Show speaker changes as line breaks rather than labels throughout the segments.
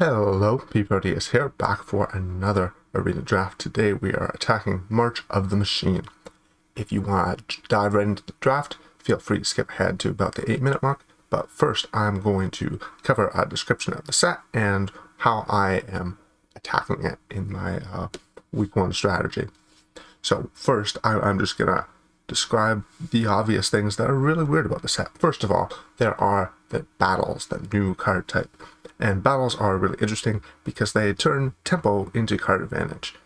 Hello, pproteus here, back for another arena draft. Today we are attacking March of the Machine. If you want to dive right into the draft, feel free to skip ahead to about the 8-minute mark, but first I'm going to cover a description of the set and how I am attacking it in my week 1 strategy. So first, I'm just going to describe the obvious things that are really weird about the set. First of all, there are the battles, the new card type. And battles are really interesting because they turn tempo into card advantage.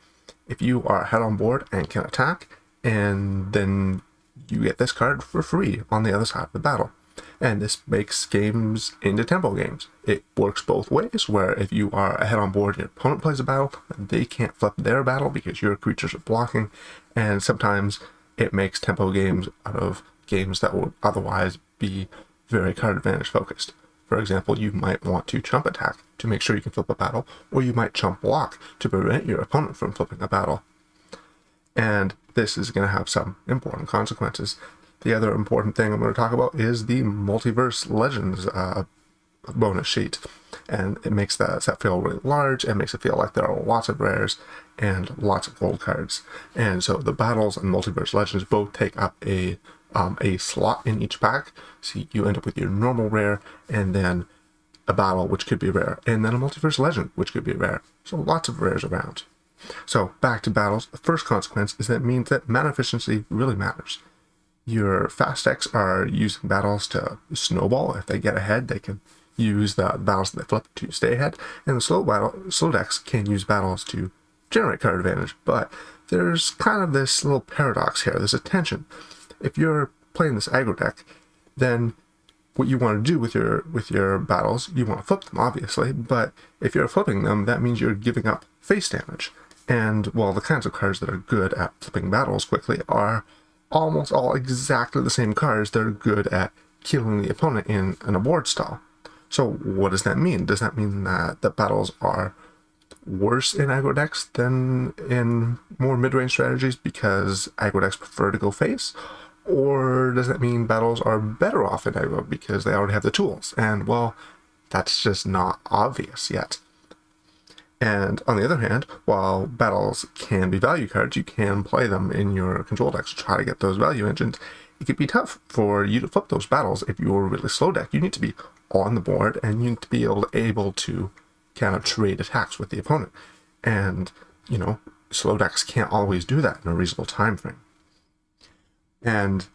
If you are ahead on board and can attack, and then you get this card for free on the other side of the battle. And this makes games into tempo games. It works both ways, where if you are ahead on board and your opponent plays a battle, they can't flip their battle because your creatures are blocking. And sometimes it makes tempo games out of games that would otherwise be very card advantage focused. For example, you might want to chump attack to make sure you can flip a battle, or you might chump block to prevent your opponent from flipping a battle. And this is going to have some important consequences. The other important thing I'm going to talk about is the Multiverse Legends bonus sheet. And it makes that set feel really large and makes it feel like there are lots of rares and lots of gold cards. And so the battles and Multiverse Legends both take up a slot in each pack. So you end up with your normal rare, and then a battle, which could be rare, and then a Multiverse Legend, which could be rare. So lots of rares around. So back to battles. The first consequence is that it means that mana efficiency really matters. Your fast decks are using battles to snowball. If they get ahead, they can use the battles that they flip to stay ahead. And the slow decks can use battles to generate card advantage. But there's kind of this little paradox here. There's a tension. If you're playing this aggro deck, then what you want to do with your battles, you want to flip them, obviously, but if you're flipping them, that means you're giving up face damage. And, well, the kinds of cards that are good at flipping battles quickly are almost all exactly the same cards that are good at killing the opponent in an abort style. So what does that mean? Does that mean that the battles are worse in aggro decks than in more mid-range strategies because aggro decks prefer to go face? Or does that mean battles are better off in aggro because they already have the tools? And, well, that's just not obvious yet. And on the other hand, while battles can be value cards, you can play them in your control decks to try to get those value engines. It could be tough for you to flip those battles if you're a really slow deck. You need to be on the board, and you need to be able to kind of trade attacks with the opponent. And, you know, slow decks can't always do that in a reasonable time frame. And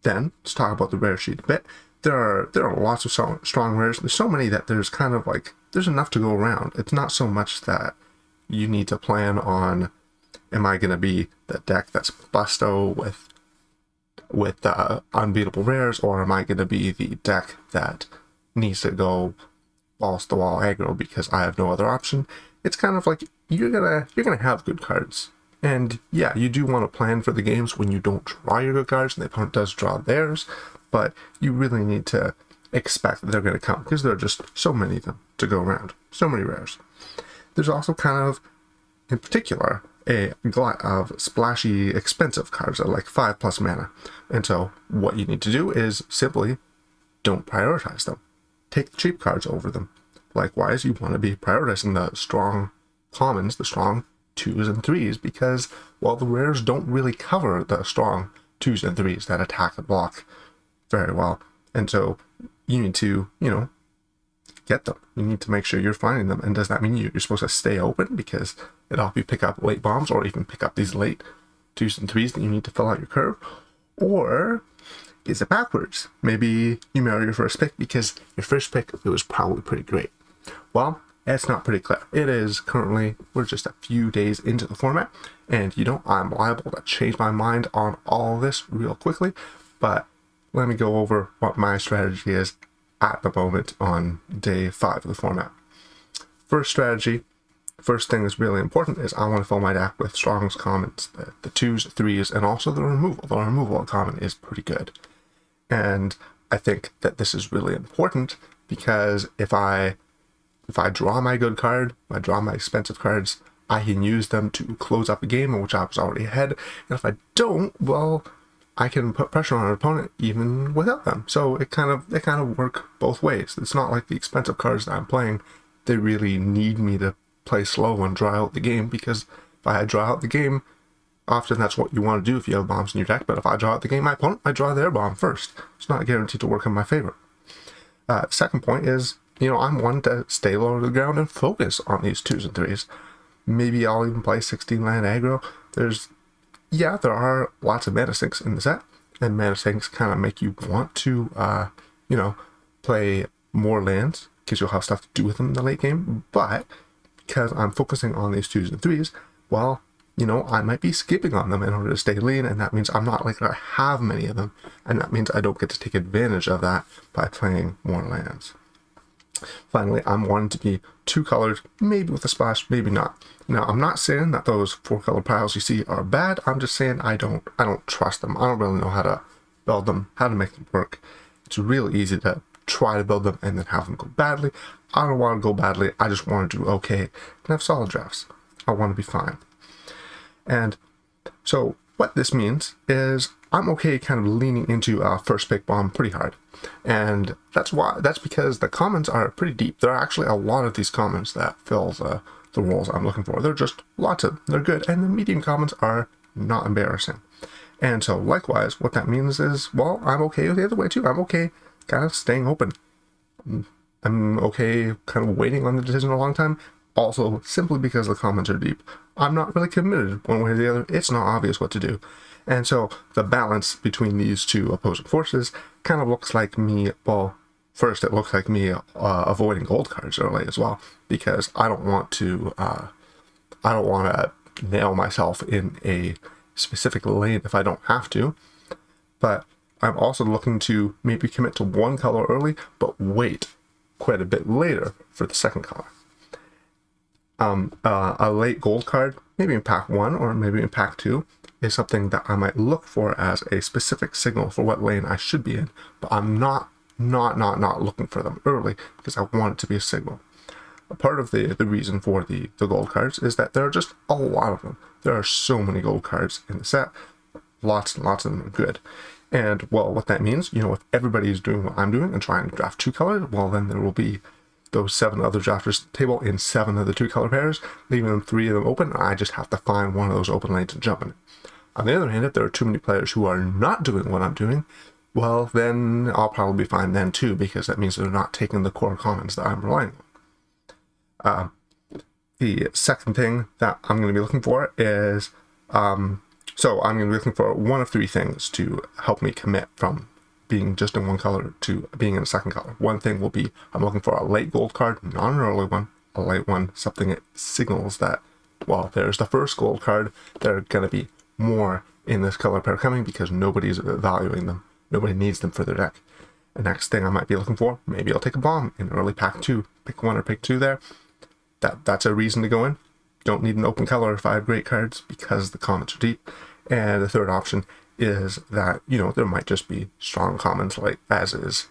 then, let's talk about the rare sheet a bit. There are lots of strong rares. There's so many that there's kind of like, there's enough to go around. It's not so much that you need to plan on, am I going to be the deck that's busto with unbeatable rares, or am I going to be the deck that needs to go balls to the wall aggro because I have no other option? It's kind of like you're gonna have good cards. And yeah, you do want to plan for the games when you don't draw your good cards and the opponent does draw theirs, but you really need to expect that they're going to come because there are just so many of them to go around. So many rares. There's also kind of, in particular, a glut of splashy, expensive cards that are like 5+ mana. And so what you need to do is simply don't prioritize them. Take the cheap cards over them. Likewise, you want to be prioritizing the strong commons, the strong 2s and 3s, because, well, the rares don't really cover the strong 2s and 3s that attack and block very well. And so you need to, get them. You need to make sure you're finding them. And does that mean you're supposed to stay open because it'll help you pick up late bombs, or even pick up these late 2s and 3s that you need to fill out your curve? Or is it backwards? Maybe you marry your first pick because your first pick, it was probably pretty great. Well, it's not pretty clear. It is currently, we're just a few days into the format, and I'm liable to change my mind on all this real quickly, but let me go over what my strategy is at the moment on day 5 of the format. First strategy, first thing that's really important is I want to fill my deck with Strong's commons, the 2s, 3s, and also the removal. The removal of common is pretty good. And I think that this is really important because if I draw my good card, I draw my expensive cards, I can use them to close up a game in which I was already ahead. And if I don't, well, I can put pressure on an opponent even without them. So it kind of work both ways. It's not like the expensive cards that I'm playing they really need me to play slow and draw out the game, because if I draw out the game, often that's what you want to do if you have bombs in your deck, but if I draw out the game, my opponent might draw their bomb first. It's not guaranteed to work in my favor. Second point is, I'm one to stay low to the ground and focus on these 2s and 3s. Maybe I'll even play 16 land aggro. There are lots of mana sinks in the set, and mana sinks kind of make you want to, play more lands, because you'll have stuff to do with them in the late game. But because I'm focusing on these 2s and 3s, well, I might be skipping on them in order to stay lean, and that means I'm not likely to have many of them, and that means I don't get to take advantage of that by playing more lands. Finally, I'm wanting to be 2 colors, maybe with a splash, maybe not. Now, I'm not saying that those 4-color piles you see are bad. I'm just saying I don't trust them. I don't really know how to build them, how to make them work. It's really easy to try to build them and then have them go badly. I don't want to go badly. I just want to do okay and have solid drafts. I want to be fine. And so what this means is I'm okay kind of leaning into first pick bomb pretty hard. And that's because the commons are pretty deep. There are actually a lot of these commons that fill the roles I'm looking for. They're just lots of them. They're good. And the medium commons are not embarrassing. And so likewise, what that means is, well, I'm okay with the other way too. I'm okay kind of staying open. I'm okay kind of waiting on the decision a long time. Also, simply because the commons are deep. I'm not really committed one way or the other. It's not obvious what to do. And so the balance between these two opposing forces kind of looks like me, well, first it looks like me avoiding gold cards early as well, because I don't want to nail myself in a specific lane if I don't have to. But I'm also looking to maybe commit to 1 color early, but wait quite a bit later for the second color. A late gold card, maybe in pack 1 or maybe in pack 2, is something that I might look for as a specific signal for what lane I should be in, but I'm not looking for them early because I want it to be a signal. A part of the reason for the gold cards is that there are just a lot of them. There are so many gold cards in the set. Lots and lots of them are good. And, well, what that means, if everybody is doing what I'm doing and trying to draft 2 colors, well, then there will be those 7 other drafters at the table in 7 of the 2 color pairs, leaving them 3 of them open, and I just have to find one of those open lanes and jump in it. On the other hand, if there are too many players who are not doing what I'm doing, well, then I'll probably be fine then too, because that means they're not taking the core commons that I'm relying on. The second thing that I'm going to be looking for is, I'm going to be looking for one of 3 things to help me commit from being just in 1 color to being in a second color. One thing will be, I'm looking for a late gold card, not an early one, a late one, something that signals that, well, there's the first gold card, there are going to be more in this color pair coming because nobody's valuing them. Nobody needs them for their deck. The next thing I might be looking for, maybe I'll take a bomb in early pack 2, pick 1 or pick 2 there. That's a reason to go in. Don't need an open color if I have great cards because the commons are deep. And the third option is that, there might just be strong commons like as is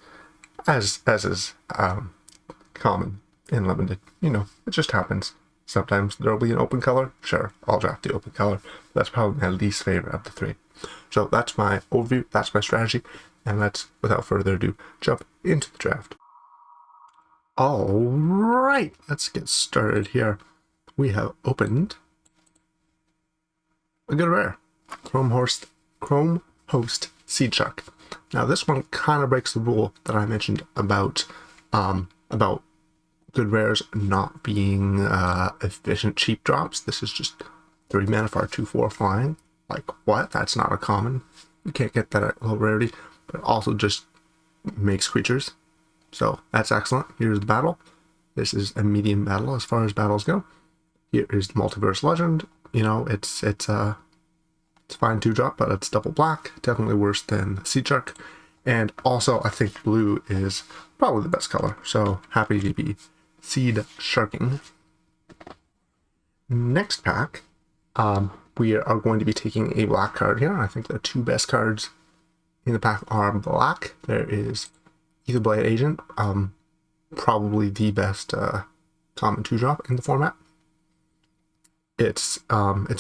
common in limited. It just happens. Sometimes there'll be an open color. Sure, I'll draft the open color. That's probably my least favorite of the 3. So that's my overview, that's my strategy, and let's, without further ado, jump into the draft. All right, let's get started here. We have opened a good rare, Chrome Host Seed Shark. Now this one kind of breaks the rule that I mentioned about good rares not being efficient cheap drops. This is just 3 mana for a 2/4 flying. Like, what? That's not a common. You can't get that at low rarity, but it also just makes creatures. So that's excellent. Here's the battle. This is a medium battle as far as battles go. Here is the Multiverse Legend. It's fine 2-drop, but it's double black. Definitely worse than Seed Shark. And also, I think blue is probably the best color. So happy to be Seed Sharking. Next pack, we are going to be taking a black card here. I think the 2 best cards in the pack are black. There is Aetherblade Agent, probably the best common 2-drop in the format. It's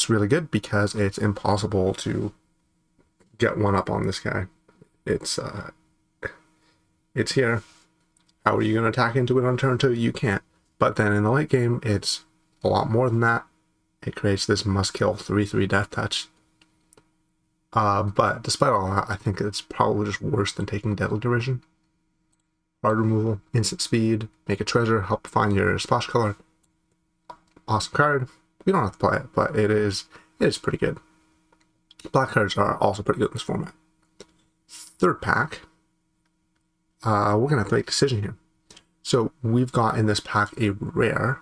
really good because it's impossible to get one up on this guy. It's here. How are you going to attack into it on turn 2? You can't. But then in the late game, it's a lot more than that. It creates this must-kill 3/3 death touch. But despite all that, I think it's probably just worse than taking Deadly Derision. Card removal, instant speed, make a treasure, help find your splash color. Awesome card. We don't have to play it, but it is pretty good. Black cards are also pretty good in this format. Third pack, we're going to have to make a decision here. So we've got in this pack a rare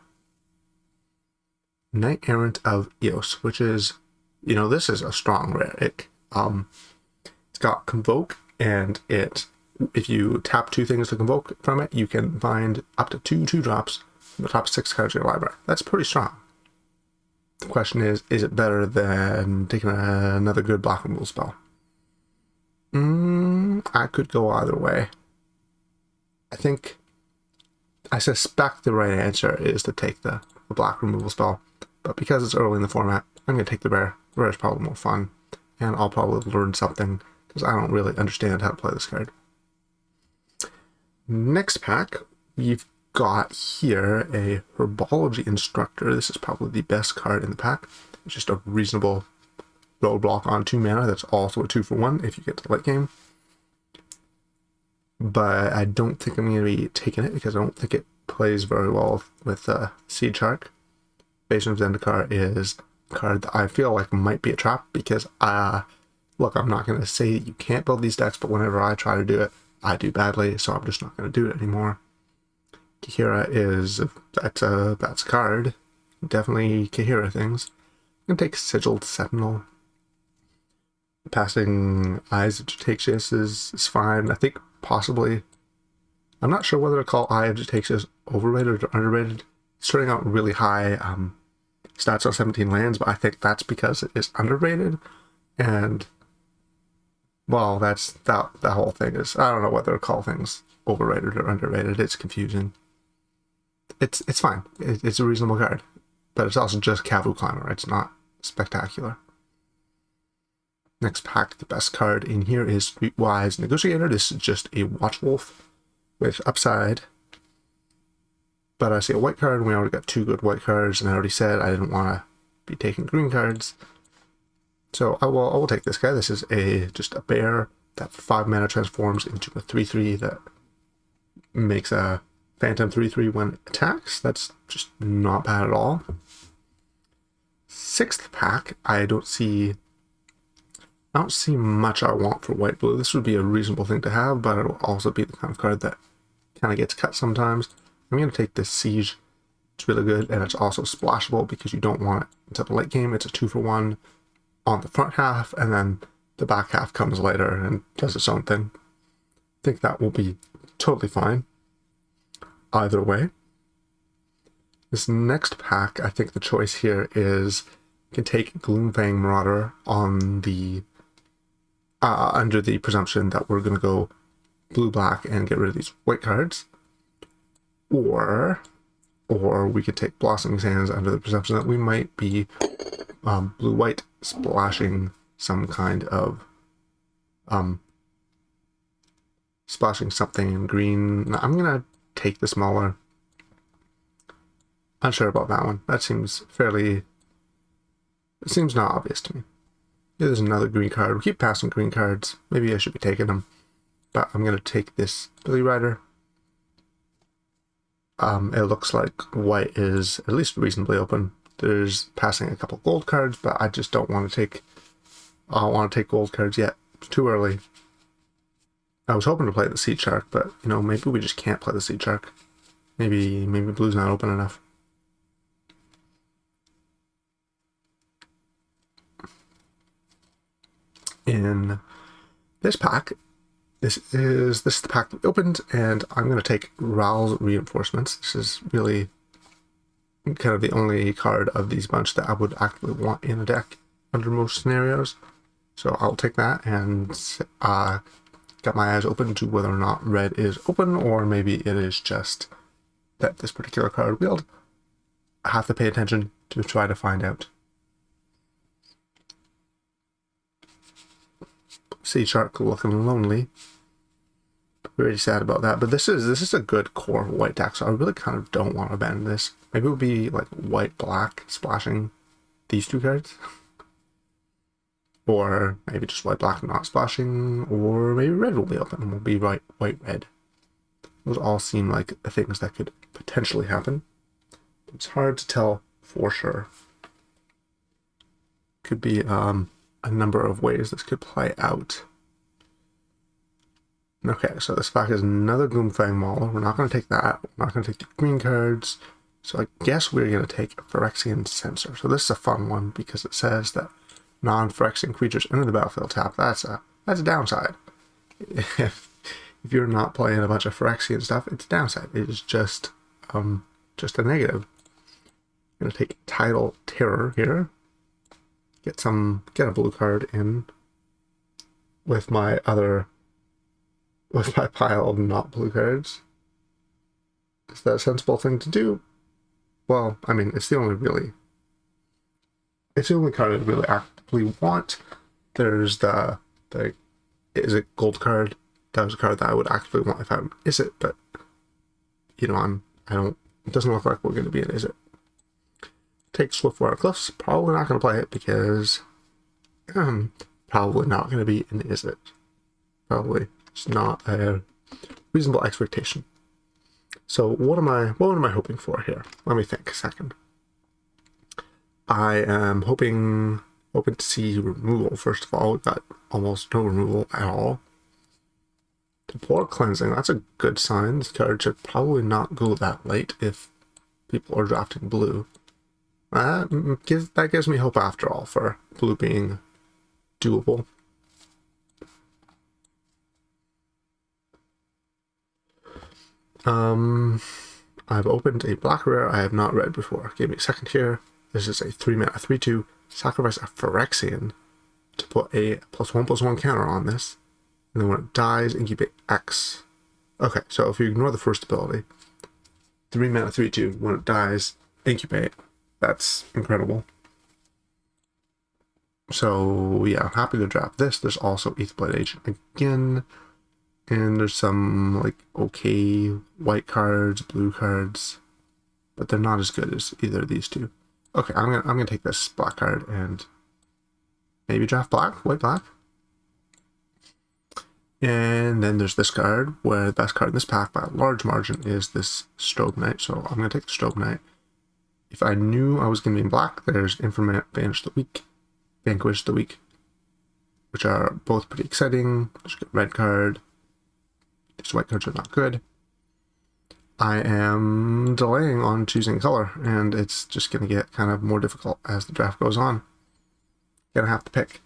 Knight Errant of Eos, which is, this is a strong rare. It's got Convoke, and if you tap 2 things to convoke from it, you can find up to 2 2-drops from the top 6 cards of your library. That's pretty strong. The question is it better than taking another good block removal spell? I could go either way. I suspect the right answer is to take the black removal spell, but because it's early in the format, I'm going to take the rare. The rare is probably more fun, and I'll probably learn something, because I don't really understand how to play this card. Next pack, we've got here a Herbology Instructor. This is probably the best card in the pack. It's just a reasonable roadblock on 2 mana that's also a 2-for-1 if you get to the late game. But I don't think I'm going to be taking it because I don't think it plays very well with Seed Shark. Bastion of Zendikar is a card that I feel like might be a trap because, look, I'm not going to say you can't build these decks, but whenever I try to do it, I do badly, so I'm just not going to do it anymore. Kahira that's a card. Definitely Kahira things. I'm going to take Sigiled Sentinel. Passing Eyes of Jataxius is fine. I think possibly, I'm not sure whether to call Eye of Jataxius overrated or underrated. It's turning out really high stats on 17 lands, but I think that's because it is underrated. And, well, that's that whole thing is, I don't know whether to call things overrated or underrated. It's confusing. It's fine. It's a reasonable card, but it's also just Kavu Climber. It's not spectacular. Next pack, the best card in here is Streetwise Negotiator. This is just a Watchwolf with upside. But I see a white card, and we already got 2 good white cards, and I already said I didn't want to be taking green cards. So I will take this guy. This is just a bear that for 5 mana transforms into a 3/3 that makes a Phantom 3/3 when it attacks. That's just not bad at all. 6th pack, I don't see much I want for white-blue. This would be a reasonable thing to have, but it'll also be the kind of card that kind of gets cut sometimes. I'm going to take this Siege. It's really good, and it's also splashable because you don't want it until the late game. It's a 2-for-1 on the front half, and then the back half comes later and does its own thing. I think that will be totally fine either way. This next pack, I think the choice here is you can take Gloomfang Marauder on the under the presumption that we're going to go blue-black and get rid of these white cards, or we could take Blossoming Sands under the presumption that we might be blue-white splashing some kind of splashing something in green. I'm going to take the smaller. Unsure about that one. That seems it seems not obvious to me. Yeah, there's another green card. We keep passing green cards. Maybe I should be taking them. But I'm going to take this Billy Rider. It looks like white is at least reasonably open. There's passing a couple gold cards, but I just don't want to take... I don't want to take gold cards yet. It's too early. I was hoping to play the Seed Shark, but, maybe we just can't play the Seed Shark. Maybe blue's not open enough. In this pack, this is the pack that we opened, and I'm going to take Ral's Reinforcements. This is really kind of the only card of these bunch that I would actually want in a deck under most scenarios. So I'll take that and got my eyes open to whether or not red is open, or maybe it is just that this particular card wheeled. I have to pay attention to try to find out. Sea Shark looking lonely. very sad about that. But this is a good core white deck, so I really kind of don't want to abandon this. Maybe it would be like white-black splashing these two cards. Or maybe just white-black not splashing, or maybe red will be open and will be white-red. Those all seem like things that could potentially happen. It's hard to tell for sure. Could be a number of ways this could play out. Okay, so this pack is another Gloomfang Maul. We're not going to take that. We're not going to take the green cards. So I guess we're going to take a Phyrexian Censor. So this is a fun one because it says that non-Phyrexian creatures enter the battlefield tap. That's a downside. If you're not playing a bunch of Phyrexian stuff, it's a downside. It is just a negative. I'm going to take Tidal Terror here. Get a blue card in with my pile of not blue cards. Is that a sensible thing to do? Well, I mean, it's the only card I really actively want. There's the is it gold card? That was a card that I would actively want if I is it, but you know, it doesn't look like we're going to be an is it. Take Swiftwater Cliffs. Probably not going to play it because probably not going to be an is it. Probably it's not a reasonable expectation. So what am I hoping for here? Let me think a second. I am hoping to see removal. First of all, we've got almost no removal at all. Temporal Cleansing, that's a good sign. This card should probably not go that late if people are drafting blue. That gives me hope after all for blue being doable. I've opened a black rare I have not read before. Give me a second here. This is a 3-mana 3/2. Sacrifice a Phyrexian to put a +1/+1 counter on this. And then when it dies, incubate X. Okay, so if you ignore the first ability, 3-mana 3/2, when it dies, incubate. That's incredible. So yeah, I'm happy to draft this. There's also Aetherblade Agent again. And there's some like okay white cards, blue cards, but they're not as good as either of these two. Okay, I'm gonna take this black card and maybe draft white black. And then there's this card where the best card in this pack by a large margin is this Strobe Knight. So I'm gonna take the Strobe Knight. If I knew I was gonna be in black, there's Infernal Vanquish the Weak, which are both pretty exciting. There's a red card. These white cards are not good. I am delaying on choosing color, and it's just going to get kind of more difficult as the draft goes on. Gonna have to pick.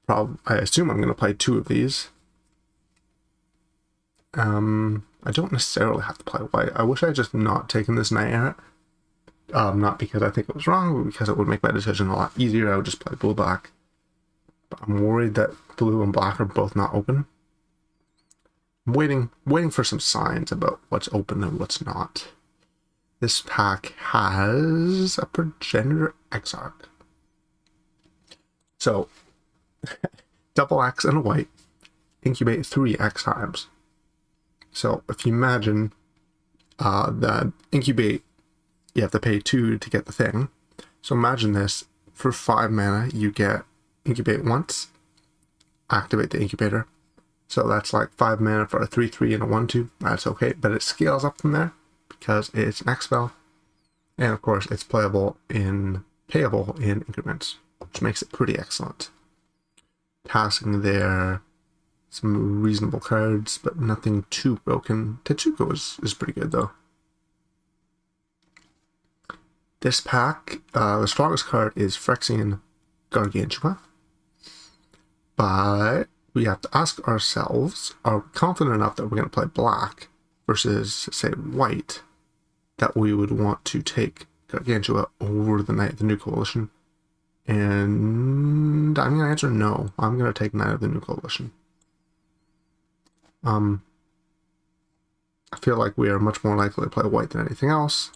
I assume I'm going to play 2 of these. I don't necessarily have to play white. I wish I had just not taken this Knight Errant. Not because I think it was wrong, but because it would make my decision a lot easier. I would just play blue-black. But I'm worried that blue and black are both not open. I'm waiting for some signs about what's open and what's not. This pack has a Progenitor Exarch. So, double X and a white, incubate 3 X times. So, if you imagine the incubate, you have to pay 2 to get the thing. So, imagine this, for 5 mana, you get incubate once, activate the incubator. So that's like 5 mana for a 3/3 and a 1/2. That's okay, but it scales up from there because it's an X spell. And of course, it's payable in increments, which makes it pretty excellent. Passing there, some reasonable cards, but nothing too broken. Tetsuko is pretty good though. This pack, the strongest card is Phyrexian Gargantua, but we have to ask ourselves, are we confident enough that we're going to play black versus, say, white, that we would want to take Gargantua over the Knight of the New Coalition? And I'm going to answer no. I'm going to take Knight of the New Coalition. I feel like we are much more likely to play white than anything else,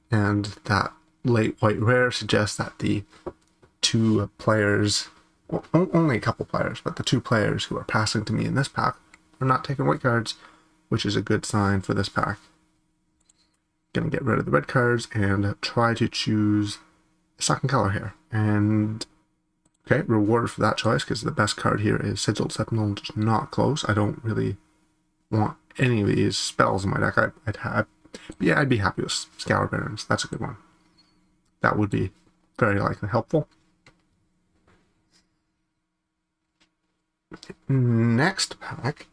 and that late white rare suggests that the 2 players, well, only a couple players, but the 2 players who are passing to me in this pack are not taking white cards, which is a good sign for this pack. Gonna get rid of the red cards and try to choose a second color here. And okay, rewarded for that choice because the best card here is Sigiled Sentinel, just not close. I don't really want any of these spells in my deck. I'd have, but yeah, I'd be happy with Scour Barons. That's a good one. That would be very likely helpful. Next pack.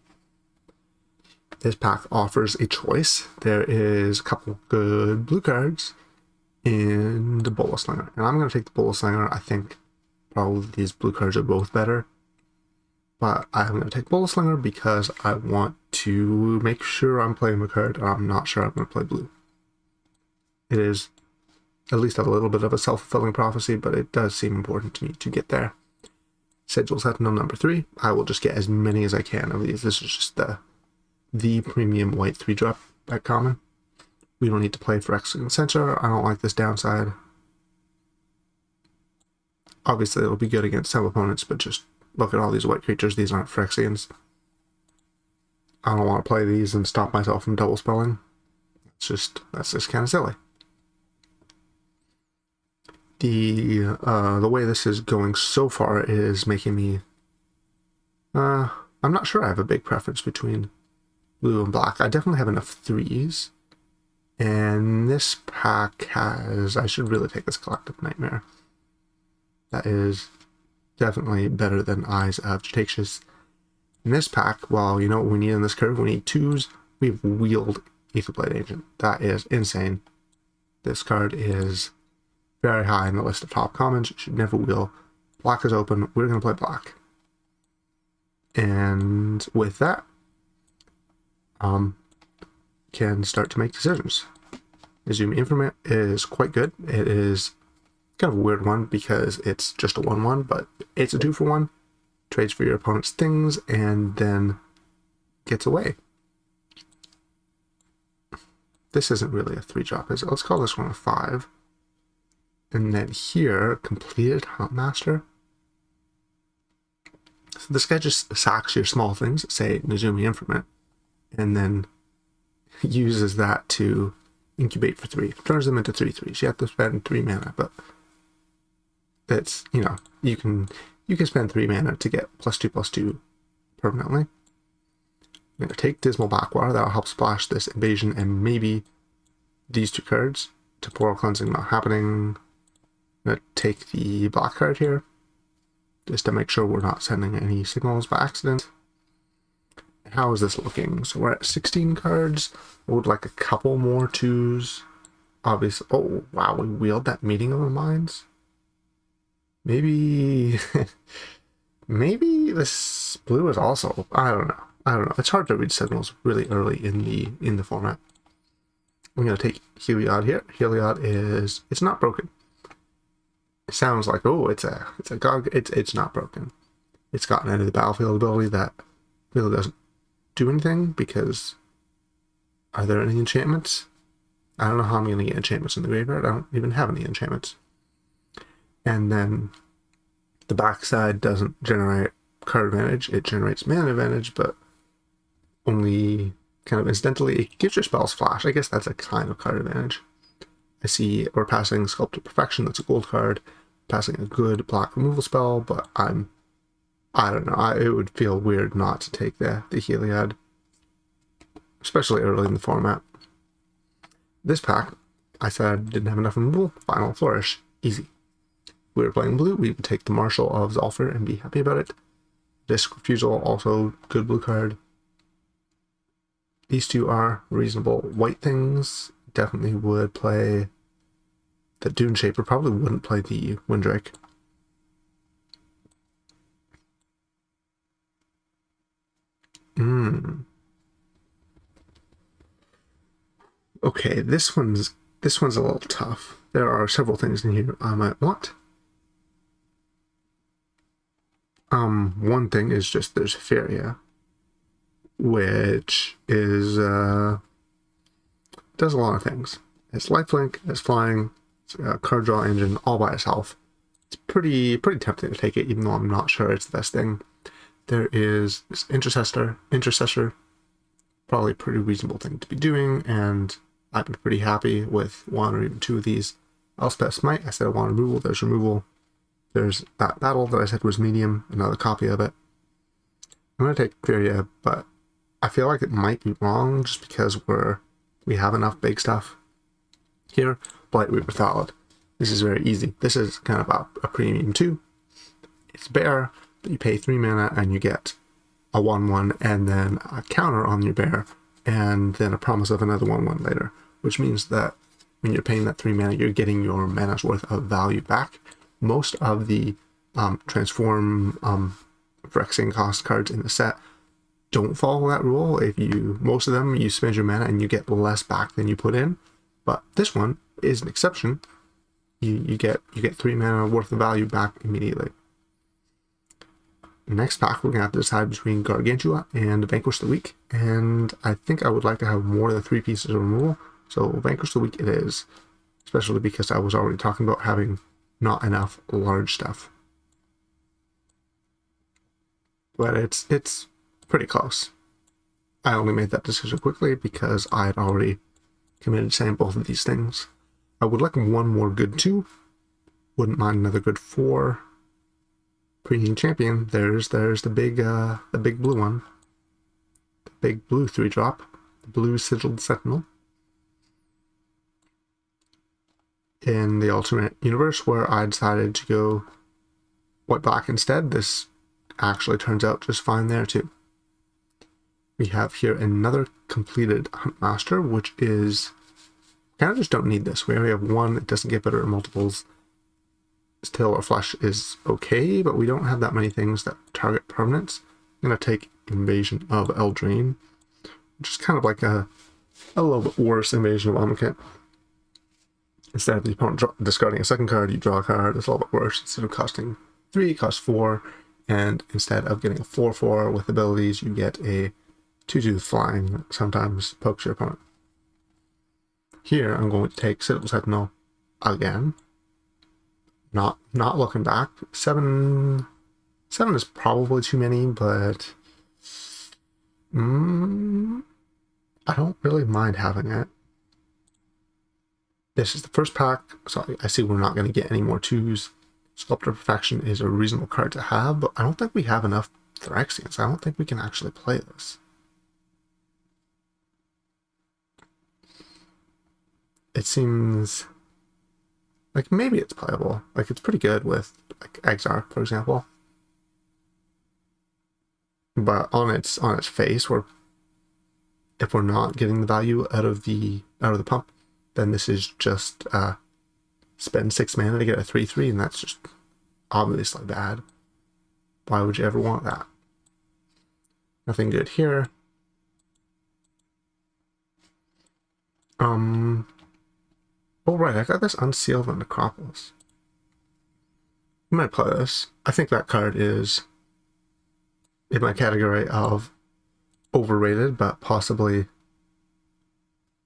This pack offers a choice. There is a couple good blue cards in the Bola Slinger. And I'm going to take the Bola Slinger. I think probably these blue cards are both better. But I'm going to take Bola Slinger because I want to make sure I'm playing the card and I'm not sure I'm going to play blue. It is at least a little bit of a self-fulfilling prophecy, but it does seem important to me to get there. Sigiled Sentinel number 3. I will just get as many as I can of these. This is just the premium white 3-drop at common. We don't need to play Phyrexian Censor. I don't like this downside. Obviously, it'll be good against some opponents, but just look at all these white creatures. These aren't Phyrexians. I don't want to play these and stop myself from double spelling. That's just kind of silly. The way this is going so far is making me I'm not sure I have a big preference between blue and black. I definitely have enough 3s, and this pack has, I should really take this Collective Nightmare. That is definitely better than Eyes of Jataxius. In this pack, well, you know what we need in this curve? We need 2s. We've wheeled Aetherblade Agent. That is insane. This card is very high in the list of top commons. It should never wheel. Black is open. We're going to play black. And with that, can start to make decisions. Izumi Informant is quite good. It is kind of a weird one because it's just a 1/1, but it's a 2-for-1. Trades for your opponent's things and then gets away. This isn't really a 3-drop, is it? Let's call this one a 5. And then here, Completed Huntmaster. So this guy just sacks your small things, say Izumi Informant, and then uses that to incubate for 3. Turns them into 3/3s. You have to spend 3 mana, but it's, you know, you can spend 3 mana to get +2/+2 permanently. I'm going to take Dismal Backwater. That'll help splash this Invasion and maybe these 2 cards. Temporal Cleansing not happening. I'm going to take the black card here, just to make sure we're not sending any signals by accident. And how is this looking? So we're at 16 cards. I would like a couple more 2s. Obviously, oh wow, we wheeled that Meeting of the Minds. Maybe, maybe this blue is also, I don't know. It's hard to read signals really early in the format. I'm going to take Heliod here. Heliod is, it's not broken. It sounds like, oh, it's a GOG. It's not broken. It's got an end of the battlefield ability that really doesn't do anything because are there any enchantments? I don't know how I'm going to get enchantments in the graveyard. I don't even have any enchantments. And then the backside doesn't generate card advantage. It generates mana advantage, but only kind of incidentally. It gives your spells flash. I guess that's a kind of card advantage. I see we're passing Sculpted Perfection. That's a gold card. Passing a good black removal spell, but I don't know. It would feel weird not to take the Heliod, especially early in the format. This pack, I said I didn't have enough removal. Final Flourish. Easy. If we were playing blue, we would take the Marshal of Zolfir and be happy about it. Disc Refusal, also good blue card. These 2 are reasonable white things. Definitely would play the Dune Shaper. Probably wouldn't play the Windrake. Okay, this one's a little tough. There are several things in here I might want. One thing is just there's Feria, which is does a lot of things. It's lifelink, it's flying, it's a card draw engine all by itself. It's pretty tempting to take it, even though I'm not sure it's the best thing. there is this intercessor, probably a pretty reasonable thing to be doing, and I've been pretty happy with one or even two of these. Elspeth Smite, I said I want removal, there's removal. There's that battle that I said was medium, another copy of it. I'm going to take Furia, but I feel like it might be wrong just because we have enough big stuff here. Blight Reaper Thallid. This is very easy. This is kind of a premium too. It's bear, but you pay 3 mana and you get a 1/1 and then a counter on your bear, and then a promise of another 1/1 later, which means that when you're paying that 3 mana, you're getting your mana's worth of value back. Most of the transform Phyrexian cost cards in the set don't follow that rule. Most of them, you spend your mana and you get less back than you put in, but this one is an exception. You get 3 mana worth of value back immediately. Next pack, we're going to have to decide between Gargantua and Vanquish the Weak, and I think I would like to have more than 3 pieces of removal, so Vanquish the Weak it is, especially because I was already talking about having not enough large stuff. But it's pretty close. I only made that decision quickly because I had already committed to saying both of these things. I would like one more good 2. Wouldn't mind another good 4. Premium Champion, there's the big blue one. The big blue 3-drop. The blue Sigiled Sentinel. In the alternate universe where I decided to go white-black instead, this actually turns out just fine there too. We have here another completed Huntmaster, which is kind of just don't need this. We already have one that doesn't get better at multiples. Still, our flesh is okay, but we don't have that many things that target permanents. I'm going to take Invasion of Eldraine, which is kind of like a little bit worse Invasion of Amonkhet. Instead of the opponent discarding a second card, you draw a card. It's a little bit worse. Instead of costing 3, it costs 4. And instead of getting a 4/4 with abilities, you get a 2/2 flying that sometimes pokes your opponent. Here, I'm going to take Sigiled Sentinel again. Not looking back. 7 is probably too many, but I don't really mind having it. This is the first pack, so I see we're not going to get any more 2s. Sculptor Perfection is a reasonable card to have, but I don't think we have enough Phyrexians. I don't think we can actually play this. It seems like maybe it's playable. Like, it's pretty good with like Exarch, for example. But on its face, if we're not getting the value out of the pump, then this is just spend 6 mana to get a 3/3, and that's just obviously bad. Why would you ever want that? Nothing good here. Oh right, I got this Unsealed on Necropolis. I might play this. I think that card is in my category of overrated, but possibly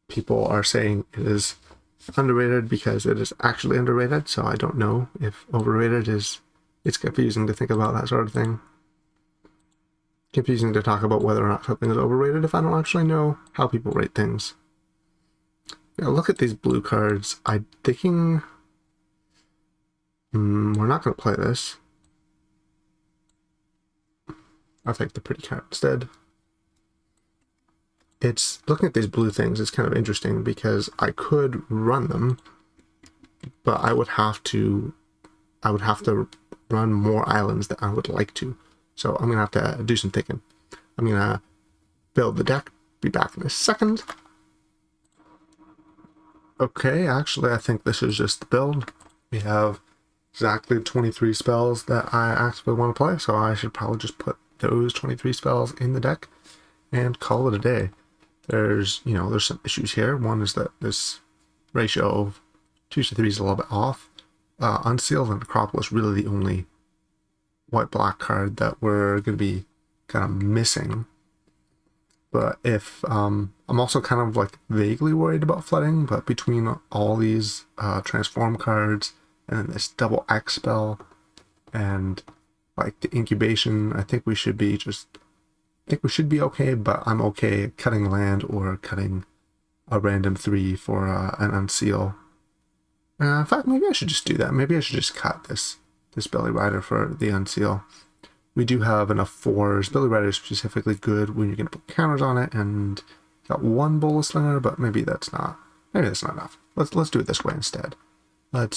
people are saying it is underrated because it is actually underrated, so I don't know if overrated is... It's confusing to think about that sort of thing. Confusing to talk about whether or not something is overrated if I don't actually know how people rate things. Now look at these blue cards. I'm thinking... we're not going to play this. I'll take the pretty card instead. It's looking at these blue things is kind of interesting because I could run them, but I would have to run more islands than I would like to. So I'm gonna have to do some thinking. I'm gonna build the deck. Be back in a second. Okay, actually I think this is just the build. We have exactly 23 spells that I actually want to play, so I should probably just put those 23 spells in the deck and call it a day. There's some issues here. One is that this ratio of 2 to 3 is a little bit off. Unsealed and Necropolis really the only white-black card that we're going to be kind of missing. But if I'm also kind of like vaguely worried about flooding, but between all these transform cards and then this double X spell and like the incubation, I think we should be okay, but I'm okay cutting land or cutting a random 3 for an unseal. In fact, maybe I should just do that. Maybe I should just cut this Belly Rider for the unseal. We do have enough 4s. Belly Rider is specifically good when you're going to put counters on it, and got 1 Bola Slinger, but maybe that's not enough. Let's do it this way instead. We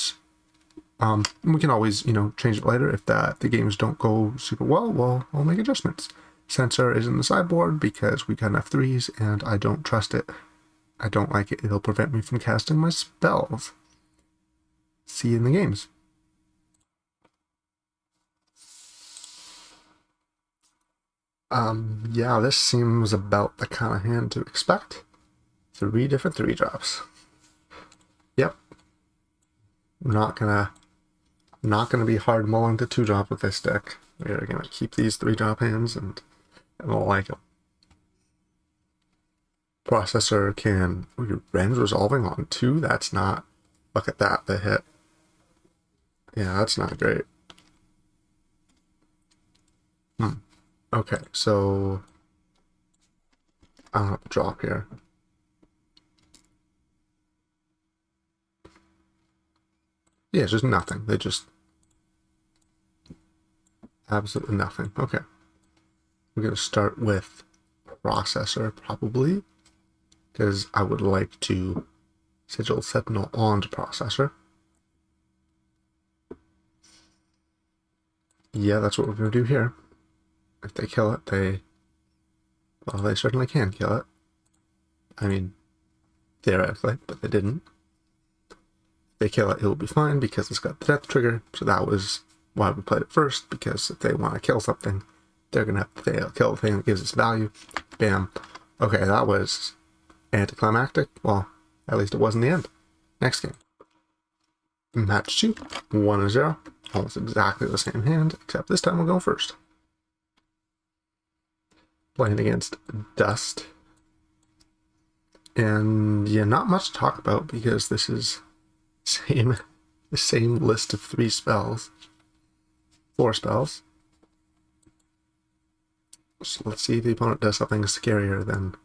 can always, change it later if the games don't go super well. We'll make adjustments. Sensor is in the sideboard because we got enough 3s, and I don't trust it. I don't like it. It'll prevent me from casting my spells. See you in the games. Yeah, this seems about the kind of hand to expect. 3 different 3-drops. Yep. Not gonna be hard mulling to 2-drop with this deck. We're gonna keep these 3-drop hands and we'll like them. Processor can Rend resolving on 2. That's not. Look at that, the hit. Yeah, that's not great. Okay, so I'll have to drop here. Yeah, it's just nothing. They just absolutely nothing. Okay. We're going to start with Processor, probably, because I would like to Sigil Sentinel onto Processor. Yeah, that's what we're going to do here. If they kill it, they certainly can kill it. I mean, theoretically, but they didn't. If they kill it, it will be fine because it's got the death trigger. So that was why we played it first, because if they want to kill something, they're going to have to kill the thing that gives us value. Bam. Okay, that was anticlimactic. Well, at least it wasn't the end. Next game. Match 2, 1-0. Almost exactly the same hand, except this time we'll go first. Playing against Dust. And yeah, not much to talk about because this is the same list of 3 spells. 4 spells. So let's see if the opponent does something scarier than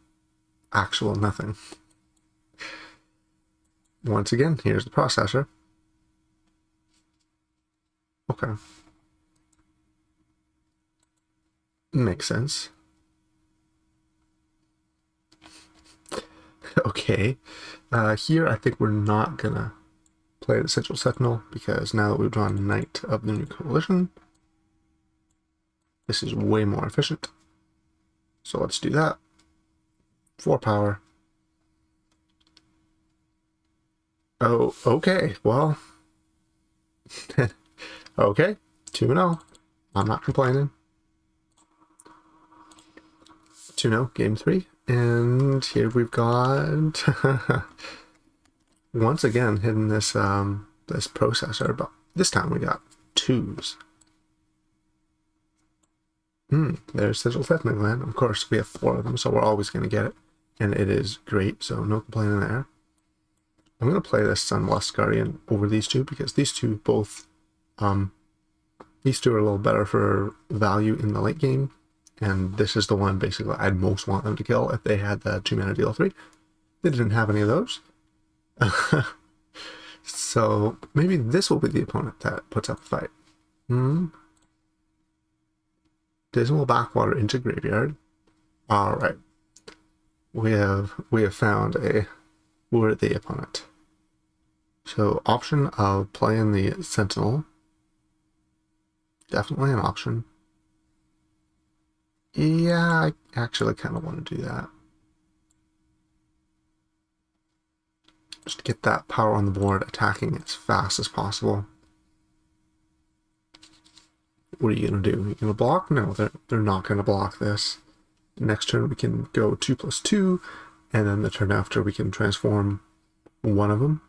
actual nothing. Once again, here's the Processor. Okay. Makes sense. Okay. Here, I think we're not gonna play the Sigil Sentinel because now that we've drawn Knight of the New Coalition, this is way more efficient. So let's do that. 4 power. Oh, okay. Well, okay. 2-0. I'm not complaining. 2-0, game 3. And here we've got once again hitting this this Processor, but this time we got 2s. There's Sigil Sentinel land. Of course, we have 4 of them, so we're always going to get it, and it is great. So no complaining there. I'm going to play this Sunlust Guardian over these 2 because these 2 both these 2 are a little better for value in the late game. And this is the one, basically, I'd most want them to kill if they had the 2-mana deal 3. They didn't have any of those. So, maybe this will be the opponent that puts up a fight. Dismal Backwater into Graveyard. Alright. We have found a worthy opponent. So, option of playing the Sentinel. Definitely an option. Yeah, I actually kind of want to do that. Just to get that power on the board, attacking as fast as possible. What are you going to do? Are you going to block? No, they're not going to block this. Next turn we can go 2/2, and then the turn after we can transform one of them.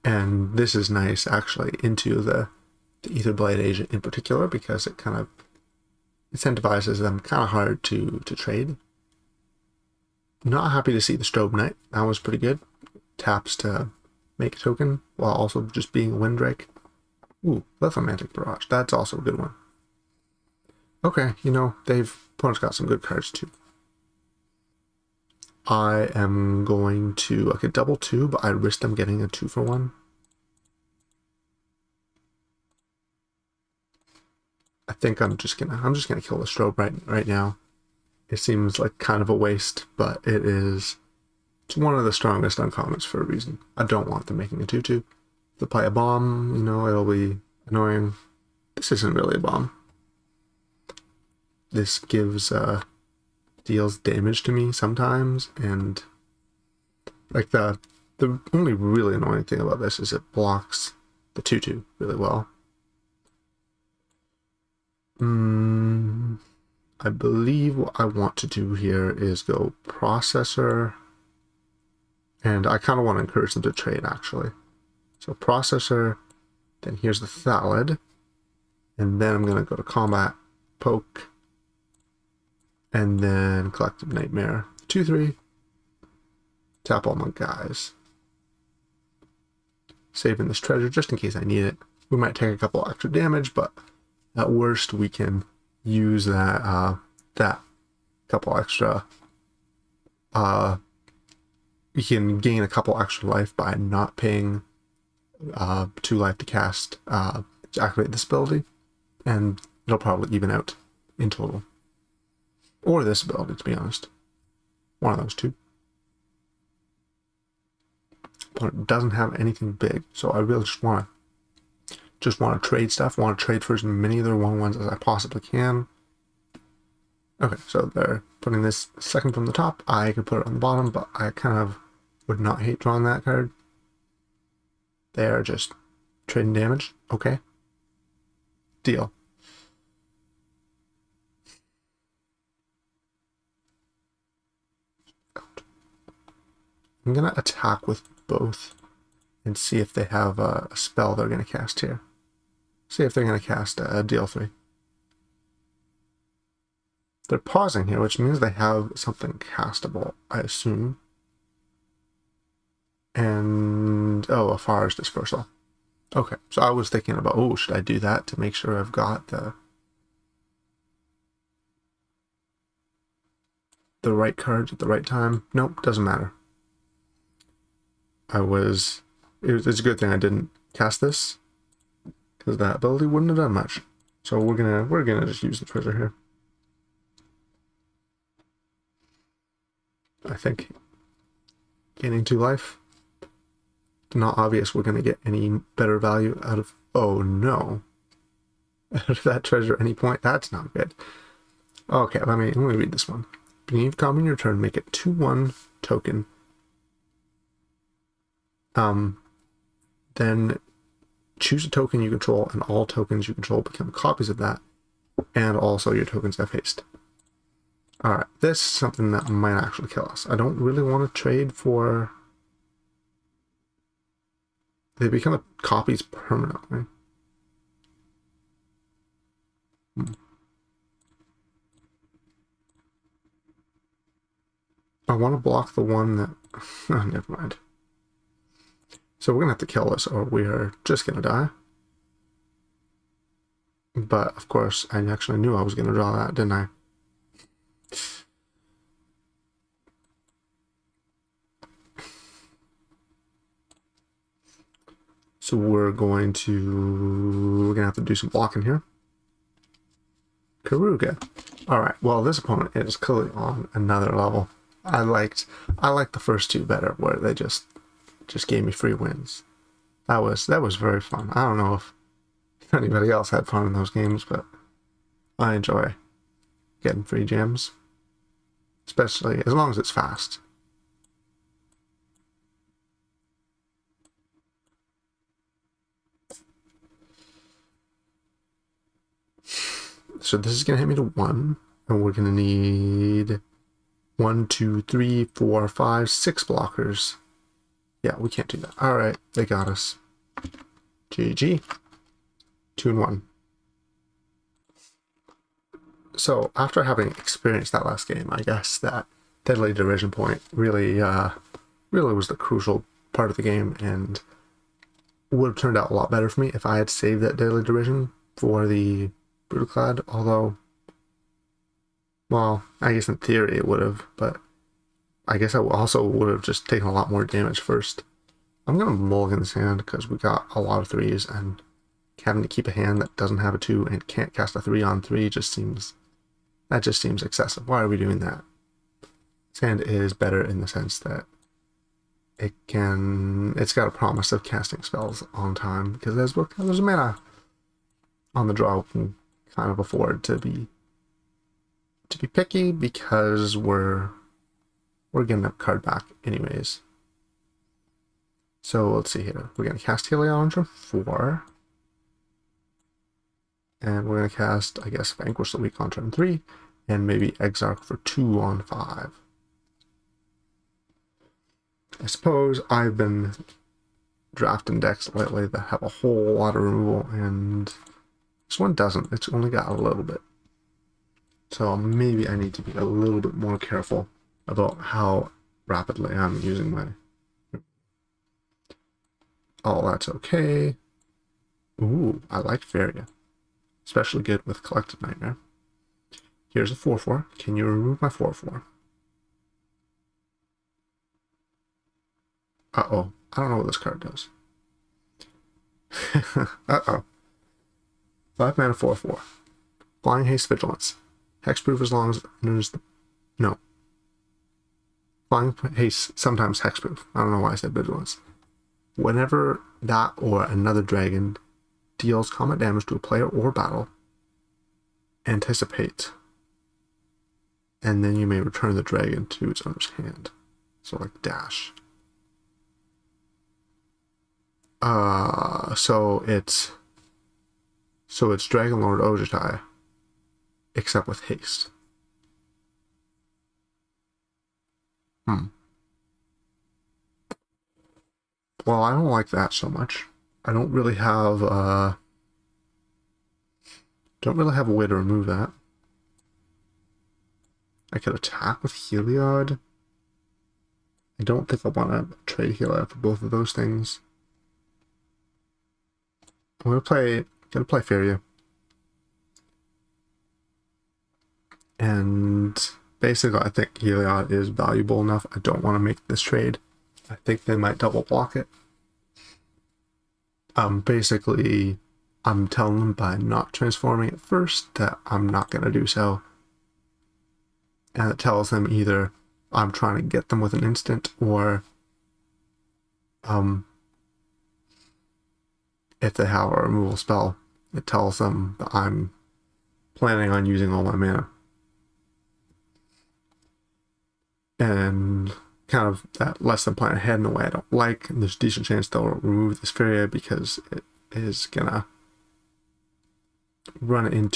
And this is nice, actually, into the Aetherblade agent in particular, because it kind of incentivizes them kind of hard to trade. Not happy to see the Strobe Knight. That was pretty good. Taps to make a token while also just being a Windrake. Ooh, Lithomantic Barrage. That's also a good one. Okay, you know, opponents got some good cards too. I am going to, I could double 2, but I risk them getting a 2-for-1. I think I'm just gonna kill the strobe right now. It seems like kind of a waste, but it's one of the strongest uncommons for a reason. I don't want them making a 2-2. If they play a bomb, you know, it'll be annoying. This isn't really a bomb. This deals damage to me sometimes, and like the only really annoying thing about this is it blocks the 2-2 really well. I believe what I want to do here is go processor, and I kind of want to encourage them to trade actually. So processor, then here's the Thallid, and then I'm going to go to combat, poke, and then Collective Nightmare. 2-3. Tap all my guys. Saving this treasure just in case I need it. We might take a couple extra damage, but at worst we can use that couple extra. We can gain a couple extra life by not paying 2 life to cast to activate this ability, and it'll probably even out in total. Or this ability, to be honest. One of those two. Opponent doesn't have anything big, so I really just want to trade stuff. Want to trade for as many of their 1/1s as I possibly can. Okay, so they're putting this second from the top. I could put it on the bottom, but I kind of would not hate drawing that card. They are just trading damage. Okay. Deal. I'm going to attack with both and see if they have a spell they're going to cast here. See if they're going to cast a deal 3. They're pausing here, which means they have something castable, I assume. And, oh, a Forest Dispersal. Okay, so I was thinking about, oh, should I do that to make sure I've got the right cards at the right time? Nope, doesn't matter. It's a good thing I didn't cast this, because that ability wouldn't have done much. So we're gonna just use the treasure here. I think gaining 2 life. Not obvious we're gonna get any better value out of, oh no, out of that treasure at any point. That's not good. Okay, let me read this one. Beginning of combat on your turn, make it 2/1 token. Then choose a token you control, and all tokens you control become copies of that, and also your tokens have haste. Alright, this is something that might actually kill us. I don't really want to trade for... They become copies permanently. I want to block the one that... Oh, never mind. So we're going to have to kill this, or we are just going to die. But, of course, I actually knew I was going to draw that, didn't I? So we're going to have to do some blocking here. Karuga. Alright, well, this opponent is clearly on another level. I liked the first 2 better, where they just gave me free wins. That was very fun. I don't know if anybody else had fun in those games, but I enjoy getting free gems, especially as long as it's fast. So this is gonna hit me to 1, and we're gonna need 1, 2, 3, 4, 5, 6 blockers. Yeah, we can't do that. Alright, they got us. GG. 2-1. So, after having experienced that last game, I guess that Deadly Derision Point really was the crucial part of the game, and would have turned out a lot better for me if I had saved that Deadly Derision for the Brutalclad, although, well, I guess in theory it would have, but I guess I also would have just taken a lot more damage first. I'm going to mulligan this hand because we got a lot of 3s, and having to keep a hand that doesn't have a 2 and can't cast a 3-on-3 just seems excessive. Why are we doing that? This hand is better in the sense that it's got a promise of casting spells on time, because there's a mana on the draw we can kind of afford to be picky, because we're getting that card back anyways. So let's see here. We're going to cast Heliod on turn 4. And we're going to cast, I guess, Vanquish the Weak on turn 3. And maybe Exarch for 2 on 5. I suppose I've been drafting decks lately that have a whole lot of removal, and this one doesn't. It's only got a little bit. So maybe I need to be a little bit more careful about how rapidly I'm using my... Oh, that's okay. Ooh, I like Feria. Especially good with Collected Nightmare. Here's a 4/4. Can you remove my 4/4? Uh-oh. I don't know what this card does. Uh-oh. 5 mana 4/4. Flying Haste Vigilance. Hexproof as long as it enters the... No. Flying Haste, sometimes Hexproof. I don't know why I said Vigilance. Whenever that or another dragon deals combat damage to a player or battle, anticipate, and then you may return the dragon to its owner's hand. So like dash. So it's Dragonlord Ojutai, except with haste. Well, I don't like that so much. I don't really have a way to remove that. I could attack with Heliod. I don't think I want to trade Heliod for both of those things. I'm gonna play Feria. And basically I think Heliod is valuable enough. I don't want to make this trade. I think they might double block it. Basically, I'm telling them by not transforming it first that I'm not going to do so. And it tells them either I'm trying to get them with an instant, or if they have a removal spell, it tells them that I'm planning on using all my mana. And kind of that less than plan ahead in a way I don't like, and there's a decent chance they'll remove this Feria because it is gonna run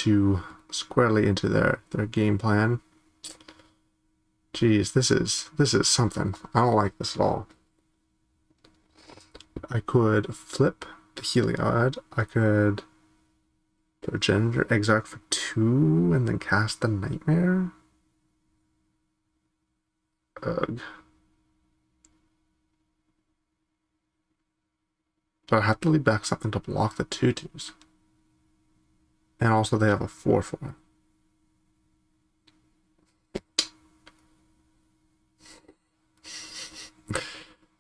squarely into their game plan. Jeez, this is something. I don't like this at all. I could flip the Heliod. I could Progenitor Exarch for 2 and then cast the Nightmare. Ugh. But I have to leave back something to block the 2/2s. And also they have a 4/4.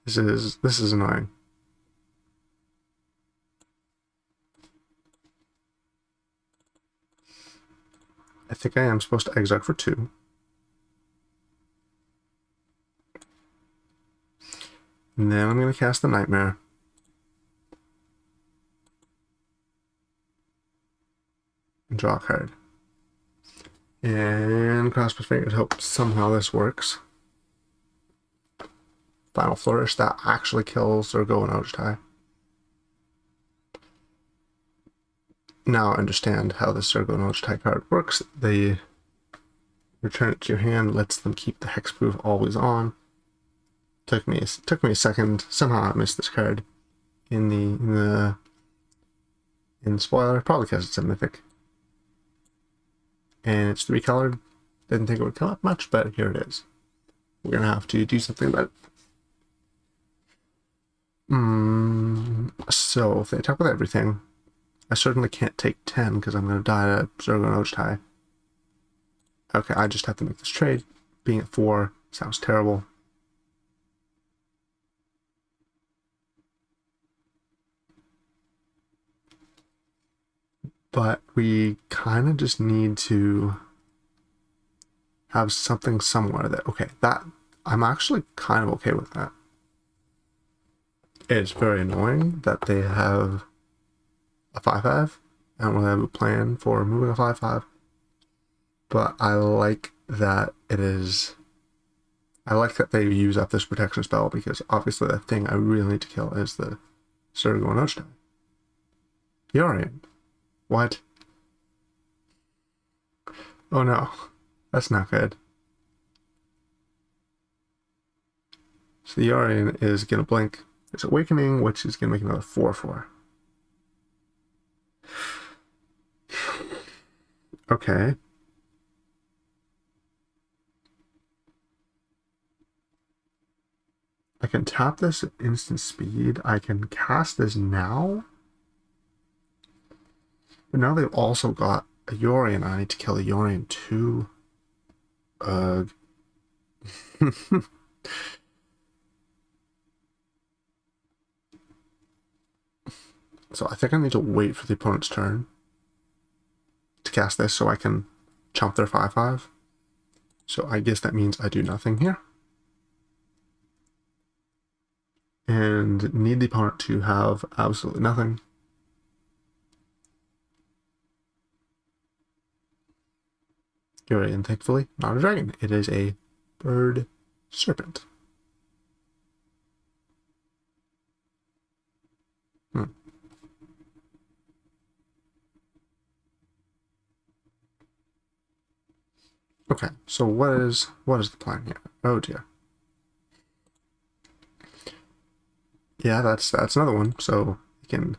This is annoying. I think I am supposed to Exarch for 2. And then I'm going to cast the Nightmare. And draw a card. And cross my fingers, hope somehow this works. Final Flourish, that actually kills Zergo and Ojutai. Now I understand how the Zergo and Ojutai card works. They return it to your hand, lets them keep the hexproof always on. Took me a second. Somehow I missed this card in the spoiler, probably because it's a mythic. And it's 3-colored. Didn't think it would come up much, but here it is. We're gonna have to do something about it. So So if they attack with everything, I certainly can't take 10 because I'm going to die to Zergo. Okay, I just have to make this trade. Being at 4 sounds terrible. But we kind of just need to have something somewhere that, okay, that I'm actually kind of okay with that. It's very annoying that they have a 5/5. I don't really have a plan for moving a 5/5, but I like that it is. I like that they use up this protection spell because obviously the thing I really need to kill is the Zergo and Ochtai. Yorion. What? Oh no, that's not good. So the Yorion is going to blink its Awakening, which is going to make another 4/4. Okay. I can tap this at instant speed. I can cast this now. But now they've also got a Yorion. I need to kill a Yorion too. Ugh. So I think I need to wait for the opponent's turn to cast this so I can chump their 5/5. So I guess that means I do nothing here. And need the opponent to have absolutely nothing. Yorion, thankfully, not a dragon. It is a bird serpent. Okay, so what is the plan here? Oh dear. Yeah, that's another one. So you can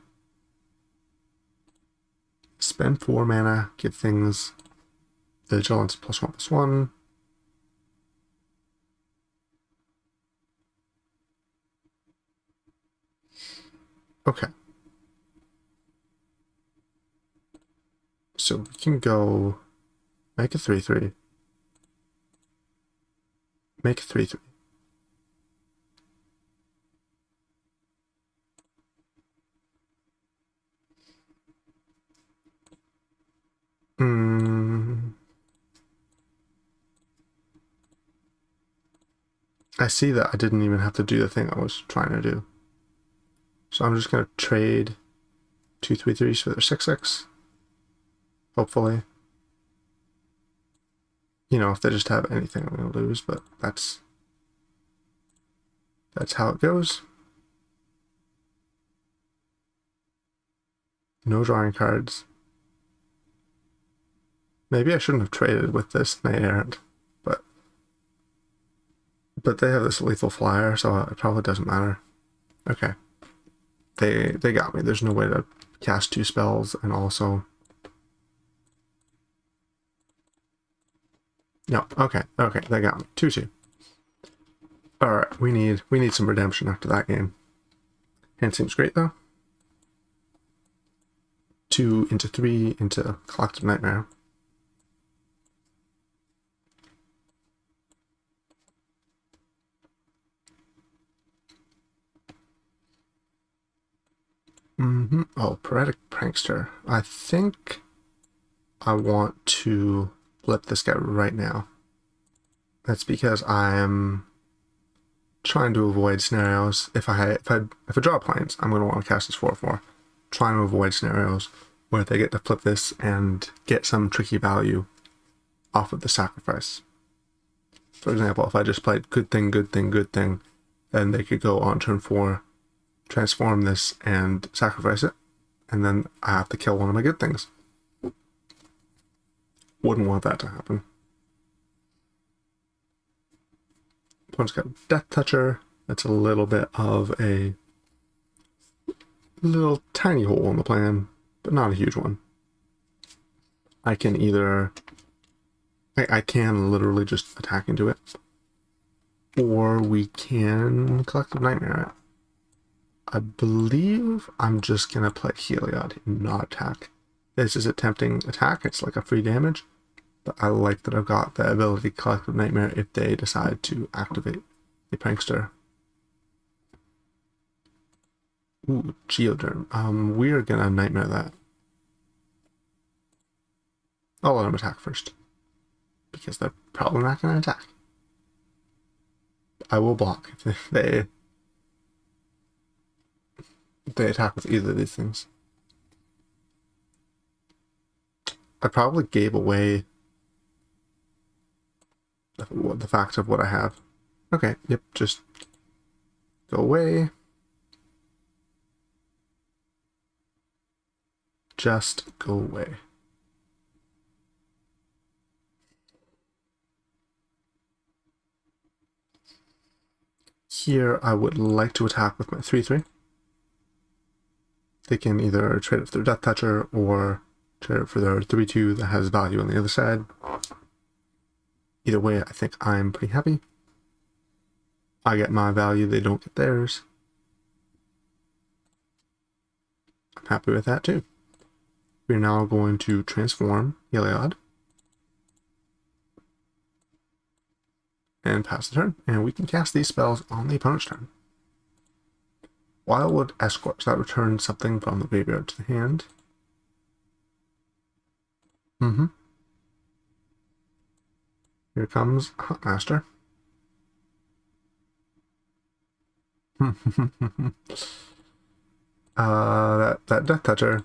spend 4 mana, give things vigilance +1/+1. Okay. So we can go make a 3/3. Make a 3/3. I see that I didn't even have to do the thing I was trying to do. So I'm just going to trade 2 3/3s for their 6/6. Hopefully. You know, if they just have anything, I'm going to lose, but that's how it goes. No drawing cards. Maybe I shouldn't have traded with this Knight Errant, but they have this lethal flyer, so it probably doesn't matter. Okay. They got me. There's no way to cast 2 spells and also... No, okay, they got me. 2/2. Alright, we need some redemption after that game. Hand seems great though. 2 into 3 into Collective Nightmare. Oh, Phoretic Prankster. I think I want to flip this guy right now. That's because I'm trying to avoid scenarios. If I draw planes, I'm going to want to cast this 4/4. Trying to avoid scenarios where they get to flip this and get some tricky value off of the sacrifice. For example, if I just played good thing, then they could go on turn 4, transform this and sacrifice it, and then I have to kill one of my good things. Wouldn't want that to happen. Opponent's got Death Toucher. That's a little bit of a little tiny hole in the plan, but not a huge one. I can either... I can literally just attack into it, or we can Collective Nightmare it. I believe I'm just going to play Heliod and not attack. This is a tempting attack. It's like a free damage. But I like that I've got the ability Collective Nightmare if they decide to activate the Prankster. Ooh, Geoderm. We're going to Nightmare that. I'll let them attack first. Because they're probably not going to attack. I will block if they attack with either of these things. I probably gave away the fact of what I have. Okay, yep, just go away. Just go away. Here, I would like to attack with my 3/3. They can either trade it for their Death Toucher or trade it for their 3/2 that has value on the other side. Either way, I think I'm pretty happy. I get my value, they don't get theirs. I'm happy with that too. We're now going to transform Heliod and pass the turn, and we can cast these spells on the opponent's turn. Wildwood Escort, so that returns something from the graveyard to the hand. Here comes Huntmaster. that Death Toucher.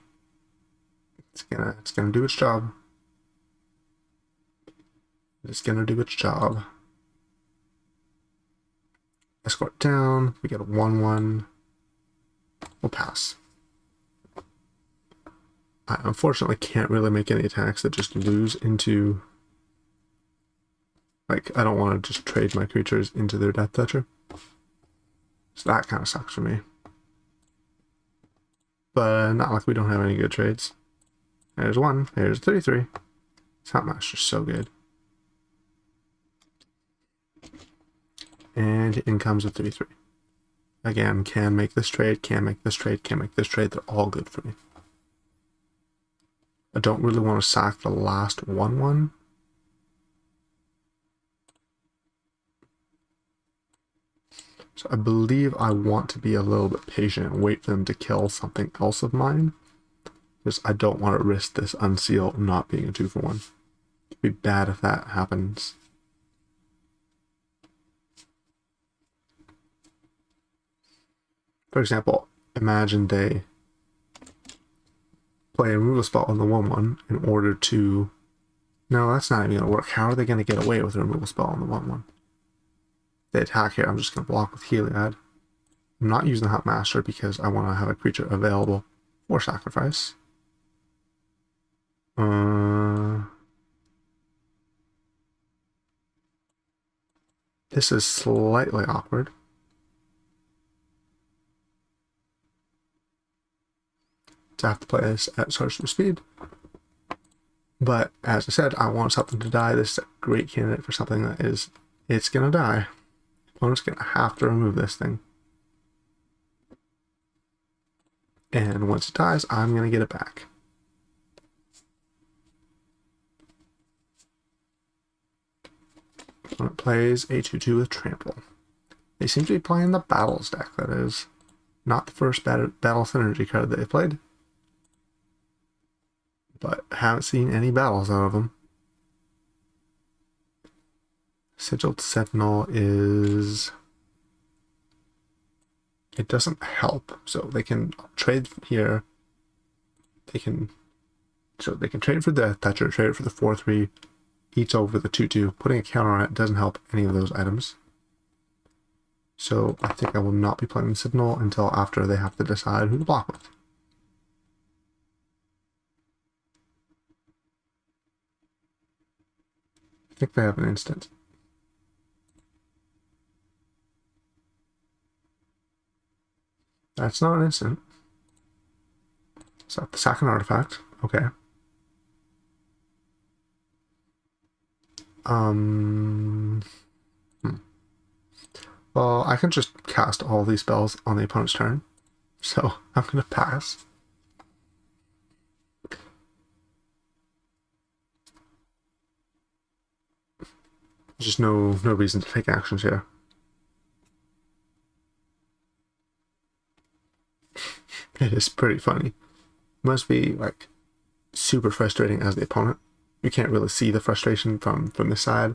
It's gonna do its job. It's gonna do its job. Escort down. We get a 1/1. We'll pass. I unfortunately can't really make any attacks that just lose into... Like, I don't want to just trade my creatures into their Death Toucher. So that kind of sucks for me. But not like we don't have any good trades. There's one. There's 3/3. Huntmaster's so good. And in comes a 3/3. Again, can make this trade, can make this trade, can make this trade. They're all good for me. I don't really want to sack the last 1/1. So I believe I want to be a little bit patient and wait for them to kill something else of mine. Because I don't want to risk this unseal not being a 2-for-1. It'd be bad if that happens. For example, imagine they play a removal spell on the 1/1 in order to... No, that's not even going to work. How are they going to get away with a removal spell on the 1/1? They attack here, I'm just going to block with Heliod. I'm not using the Huntmaster because I want to have a creature available for sacrifice. This is slightly awkward. To have to play this at sorcerer speed. But as I said, I want something to die. This is a great candidate for something that is... It's going to die. Opponent's going to have to remove this thing. And once it dies, I'm going to get it back. Opponent plays a 2/2 with Trample. They seem to be playing the Battles deck, that is. Not the first Battle Synergy card that they played. But haven't seen any battles out of them. Sigiled Sentinel is... It doesn't help. So they can trade here. They can trade for the Thatcher, trade it for the 4/3, eats over the 2/2. Putting a counter on it doesn't help any of those items. So I think I will not be playing the Sentinel until after they have to decide who to block with. I think they have an instant. That's not an instant. So the second artifact. Okay. Well, I can just cast all these spells on the opponent's turn. so I'm gonna pass. There's just no reason to take actions here. It is pretty funny. Must be like super frustrating as the opponent. You can't really see the frustration from this side.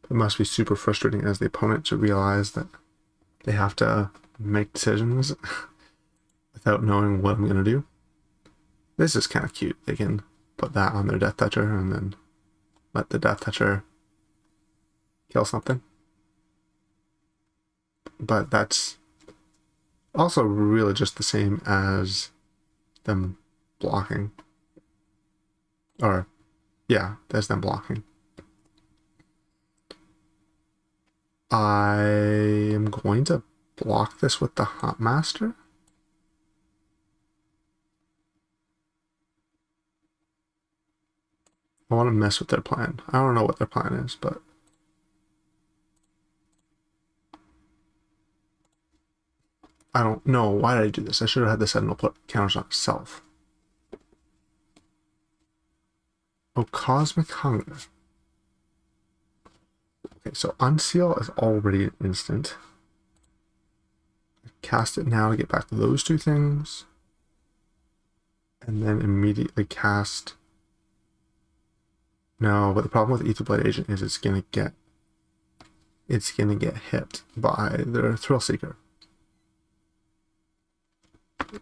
It must be super frustrating as the opponent to realize that they have to make decisions without knowing what I'm going to do. This is kind of cute. They can put that on their Death Toucher and then let the Death Toucher kill something. But that's also really just the same as them blocking. Or, yeah, there's them blocking. I am going to block this with the Hot Master. I want to mess with their plan. I don't know what their plan is, but I don't know. Why did I do this? I should have had the Sentinel put counters on itself. Oh, Cosmic Hunger. Okay, so Unseal is already an instant. Cast it now to get back to those two things. And then immediately cast... No, but the problem with Aetherblade Agent is it's gonna get hit by their Thrill Seeker.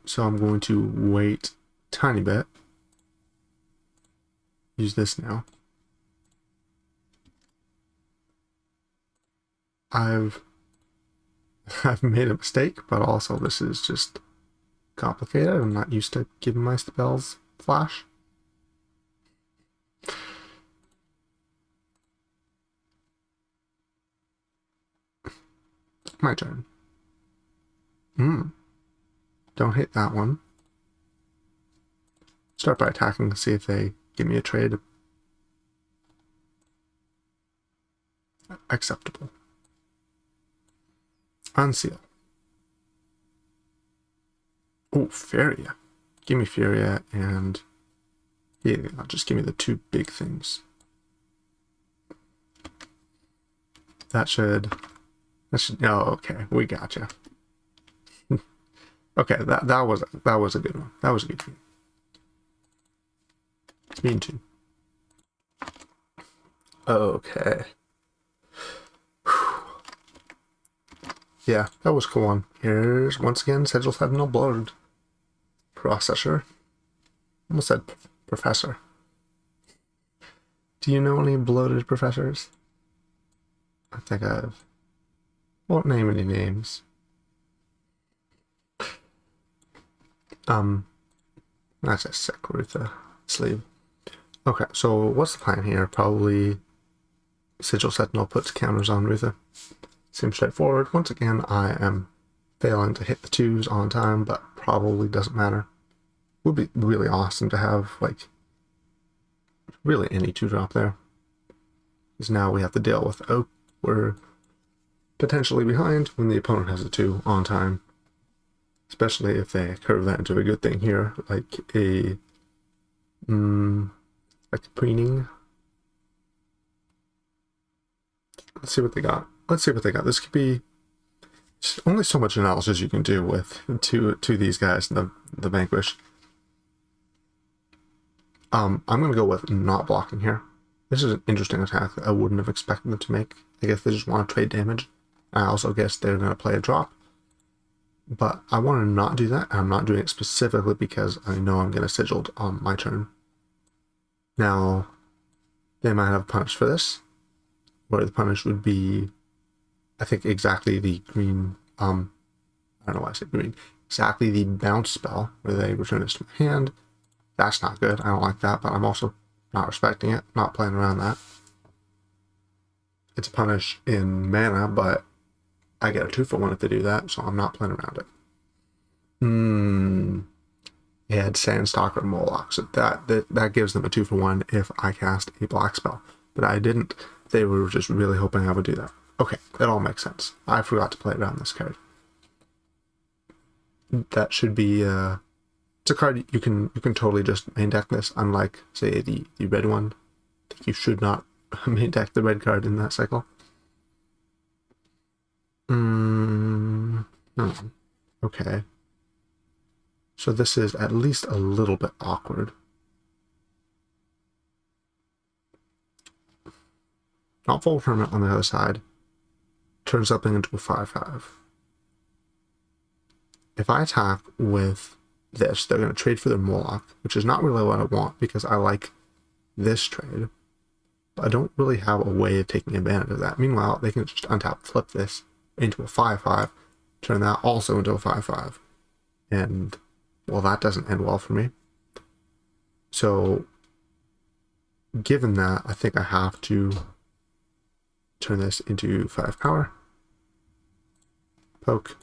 So I'm going to wait a tiny bit. Use this now. I've made a mistake, but also this is just complicated. I'm not used to giving my spells flash. My turn. Don't hit that one. Start by attacking to see if they give me a trade. Acceptable. Unseal. Oh, Furia. Give me Furia and... yeah, just give me the two big things. That should... oh, okay. We gotcha. Okay, that was a good one. That was a good one. Mean to. Okay. Yeah, that was a cool one. Here's once again Sigil Sentinel Bloated Processor. Almost said Professor. Do you know any bloated professors? I think I've... won't name any names. That's a sick with the sleeve. Okay, so what's the plan here? Probably Sigil Sentinel puts counters on Rutha. Seems straightforward. Once again, I am failing to hit the 2s on time, but probably doesn't matter. Would be really awesome to have, like, really any 2-drop there. Because now we have to deal with, oh, we're potentially behind when the opponent has a 2 on time. Especially if they curve that into a good thing here, like a preening. Let's see what they got. This could be only so much analysis you can do with two these guys, the Vanquish. I'm gonna go with not blocking here. This is an interesting attack that I wouldn't have expected them to make. I guess they just want to trade damage. I also guess they're gonna play a drop. But I want to not do that. I'm not doing it specifically because I know I'm going to Sigiled on my turn. Now, they might have punish for this, where the punish would be, I think, exactly the green, I don't know why I said green, exactly the bounce spell, where they return this to my hand. That's not good. I don't like that, but I'm also not respecting it, not playing around that. It's a punish in mana, but I get a 2-for-1 if they do that, so I'm not playing around it. They had Sandstalker Moloch, so that gives them a 2-for-1 if I cast a black spell. But I didn't. They were just really hoping I would do that. Okay, that all makes sense. I forgot to play around this card. that should be it's a card you can totally just main deck this, unlike say the red one. I think you should not main deck the red card in that cycle. Okay. So this is at least a little bit awkward. Not full tournament on the other side. Turns something into a 5/5. If I attack with this, they're going to trade for their Moloch, which is not really what I want because I like this trade. But I don't really have a way of taking advantage of that. Meanwhile, they can just untap, flip this into a 5/5, turn that also into a 5/5. And, well, that doesn't end well for me. So, given that, I think I have to turn this into 5 power. Poke.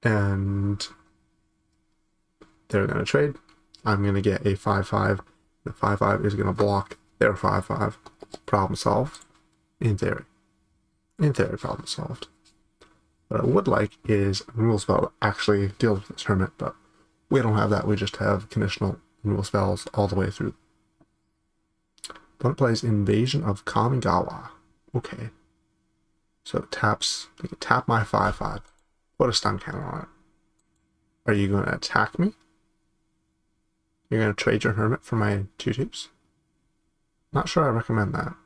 And they're going to trade. I'm going to get a 5/5. The 5/5 is going to block their 5/5. Problem solved. In theory. In theory, problem solved. What I would like is a removal spell that actually deals with this hermit, but we don't have that. We just have conditional removal spells all the way through. Opponent plays Invasion of Kamigawa. Okay. So it taps, they can tap my 5/5. Put a stun counter on it. Are you going to attack me? You're going to trade your hermit for my 2/2s? Not sure I recommend that.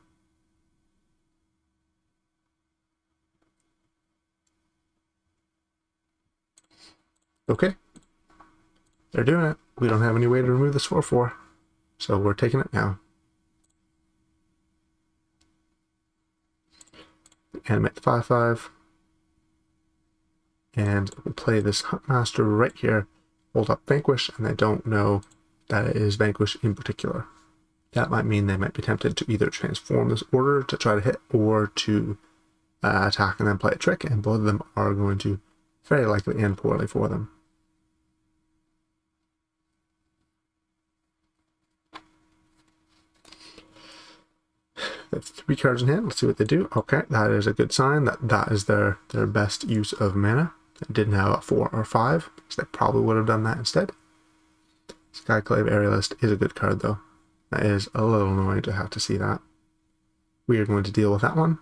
Okay. They're doing it. We don't have any way to remove this 4/4. So we're taking it now. Animate the 5/5. And we'll play this Huntmaster right here. Hold up Vanquish, and they don't know that it is Vanquish in particular. That might mean they might be tempted to either transform this order to try to hit, or to attack and then play a trick, and both of them are going to very likely end poorly for them. They have 3 cards in hand. Let's see what they do. Okay, that is a good sign. That is their best use of mana. They didn't have a 4 or 5, because they probably would have done that instead. Skyclave Aerialist is a good card, though. That is a little annoying to have to see that. We are going to deal with that one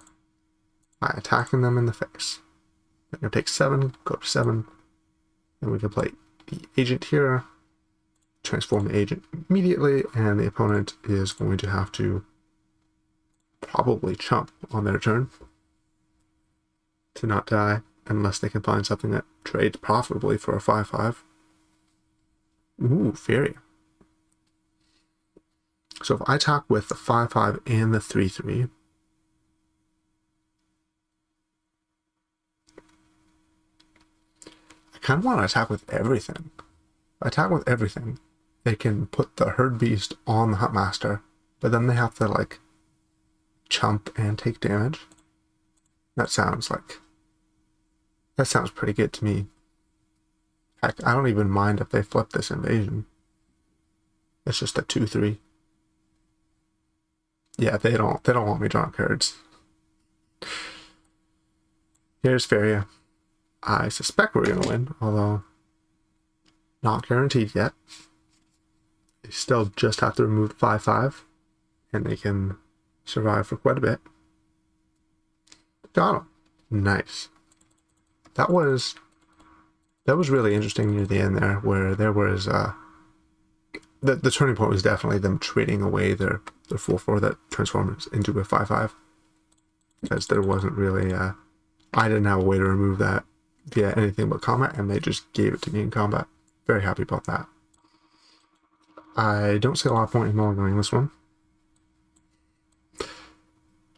by attacking them in the face. They're going to take 7, go to 7, and we can play the agent here, transform the agent immediately, and the opponent is going to have to probably chump on their turn to not die, unless they can find something that trades profitably for a 5/5. Ooh, Fury. So if I attack with the 5/5 and the 3/3, I kind of want to attack with everything. If I attack with everything, they can put the Herd Beast on the Huntmaster, but then they have to, like, chump and take damage. That sounds pretty good to me. Heck, I don't even mind if they flip this invasion. It's just a 2/3. Yeah, they don't want me drawing cards. Here's Feria. I suspect we're gonna win, although not guaranteed yet. They still just have to remove 5/5, and they can survive for quite a bit. Got him. Nice. That was really interesting near the end there, where there was the turning point was definitely them trading away their 4/4 that transforms into a 5/5, because there wasn't really I didn't have a way to remove that via anything but combat, and they just gave it to me in combat. Very happy about that. I don't see a lot of point in mulliganing this one.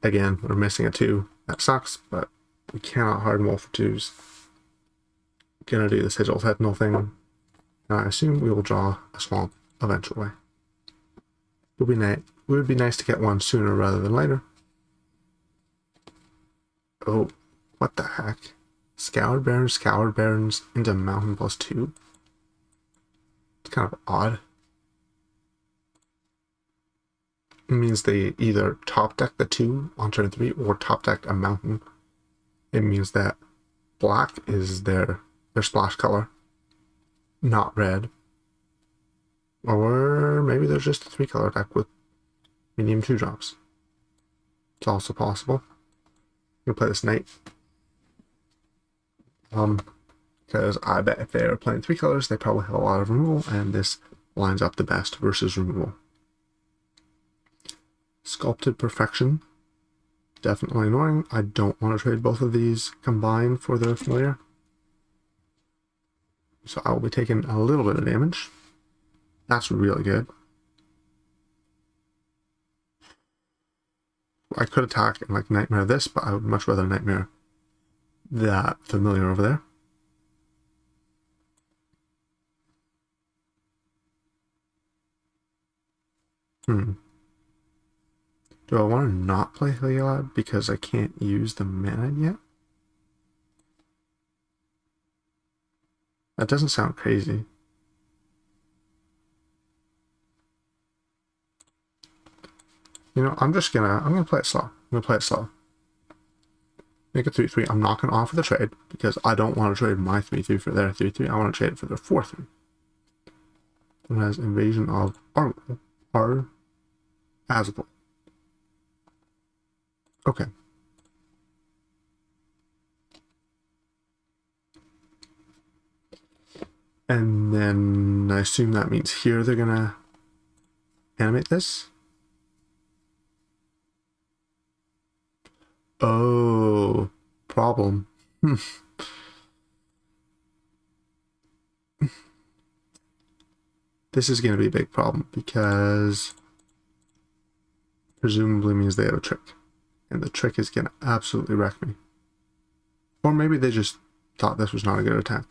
Again, we're missing a 2. That sucks, but we cannot hard roll for 2s. Gonna do the Sigil Sentinel thing, and I assume we will draw a swamp eventually. It would be nice to get one sooner rather than later. Oh, what the heck? Scoured Barrens into Mountain +2? It's kind of odd. It means they either top deck the 2 on turn 3 or top deck a mountain. It means that black is their splash color, not red. Or maybe there's just a 3-color deck with medium 2-drops. It's also possible. I'm gonna play this knight. Because I bet if they're playing 3 colors, they probably have a lot of removal, and this lines up the best versus removal. Sculpted Perfection. Definitely annoying. I don't want to trade both of these combined for their familiar. So I will be taking a little bit of damage. That's really good. I could attack and like nightmare this, but I would much rather nightmare that familiar over there. Do I want to not play Heliod because I can't use the mana yet? That doesn't sound crazy. You know, I'm gonna play it slow. I'm gonna play it slow. Make it 3/3. I'm not gonna offer the trade because I don't want to trade my 3/3 for their 3/3. I want to trade it for their 4/3. It has Invasion of Azabel. Okay. And then I assume that means here they're gonna animate this. Oh, problem. This is going to be a big problem because presumably means they have a trick. And the trick is going to absolutely wreck me. Or maybe they just thought this was not a good attack.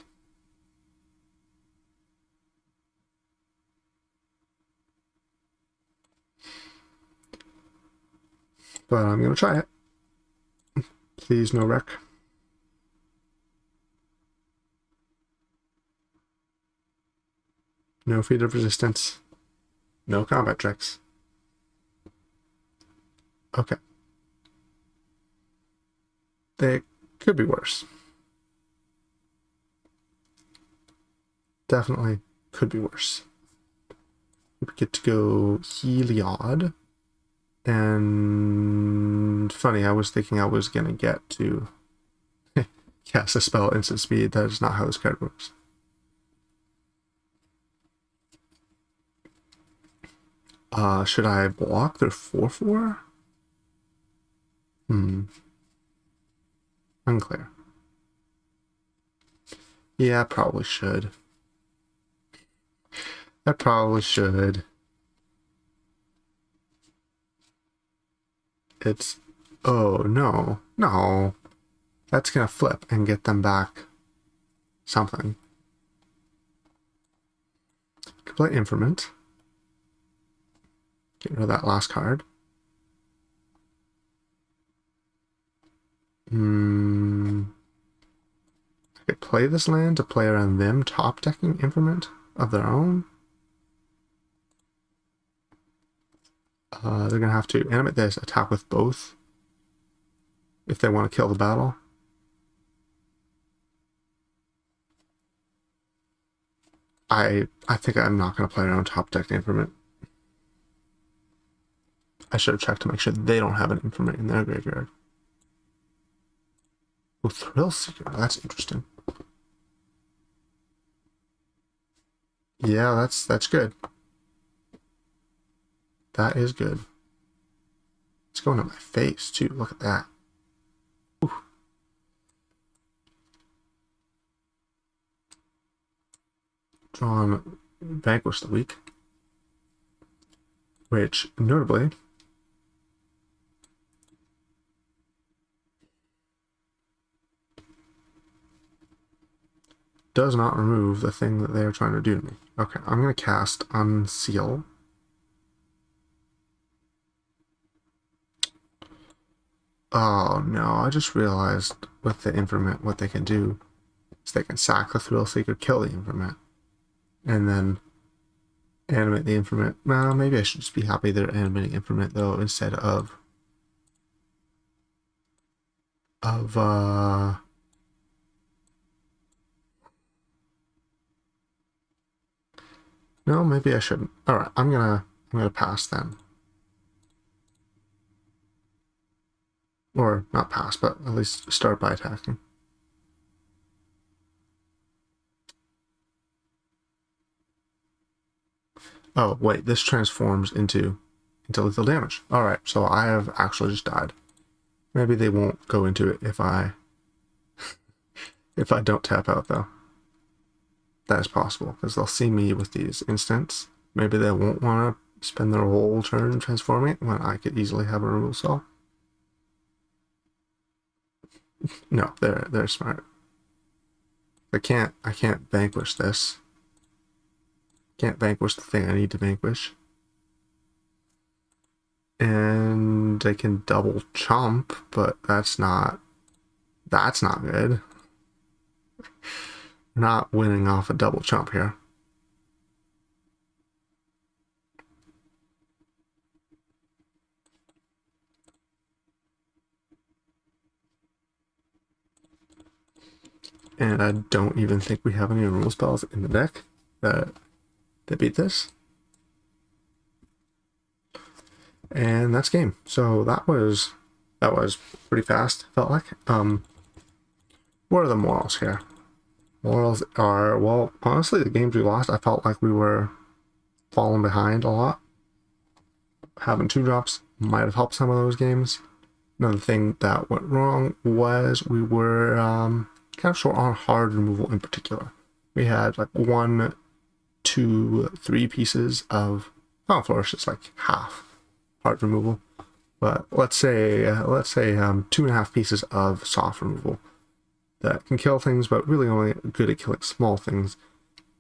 But I'm going to try it. Please, no wreck. No feat of resistance. No combat tricks. Okay. They could be worse. Definitely could be worse. We get to go Heliod. And funny, I was thinking I was going to get to cast a spell instant speed. That is not how this card works. Should I block their 4/4? Unclear. Yeah, I probably should. I probably should. It's... Oh, no. No. That's gonna flip and get them back something. Could play Informant. Get rid of that last card. I could play this land to play around them top decking Informant of their own. They're gonna have to animate this, attack with both if they want to kill the battle. I think I'm not gonna play around top deck Informant. I should have checked to make sure they don't have an Informant in their graveyard. Oh, Thrill Seeker. That's interesting. Yeah, that's good. That is good. It's going to my face, too. Look at that. Ooh. Drawn Vanquish the Weak. Which, notably, does not remove the thing that they are trying to do to me. Okay, I'm going to cast Unseal. Oh no, I just realized with the Informant what they can do is they can sack the Thrill Seeker, kill the Informant, and then animate the Informant. Well, maybe I should just be happy they're animating Informant though instead of No, maybe I shouldn't. Alright, I'm gonna pass then. Or not pass, but at least start by attacking. Oh, wait, this transforms into lethal damage. Alright, so I have actually just died. Maybe they won't go into it if I don't tap out though. That is possible, because they'll see me with these instants. Maybe they won't want to spend their whole turn transforming it when I could easily have a removal spell. No, they're smart. I can't vanquish this. Can't vanquish the thing I need to vanquish. And they can double chomp, but that's not good. Not winning off a double chomp here. And I don't even think we have any removal spells in the deck that beat this. And that's game. So that was pretty fast, felt like. What are the morals here? Morals are, well, honestly, the games we lost, I felt like we were falling behind a lot. Having 2-drops might have helped some of those games. Another thing that went wrong was we were kind of short on hard removal in particular. We had like 1, 2, 3 pieces of Final Flourish. It's like half hard removal, but let's say 2.5 pieces of soft removal that can kill things, but really only good at killing small things.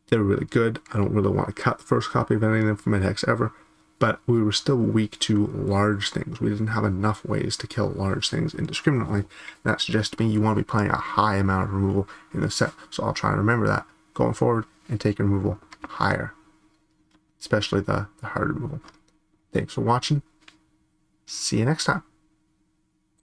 They're really good. I don't really want to cut the first copy of any of them from my decks ever, but we were still weak to large things. We didn't have enough ways to kill large things indiscriminately. That suggests to me you want to be playing a high amount of removal in the set, so I'll try and remember that going forward and take removal higher, especially the hard removal. Thanks for watching. See you next time.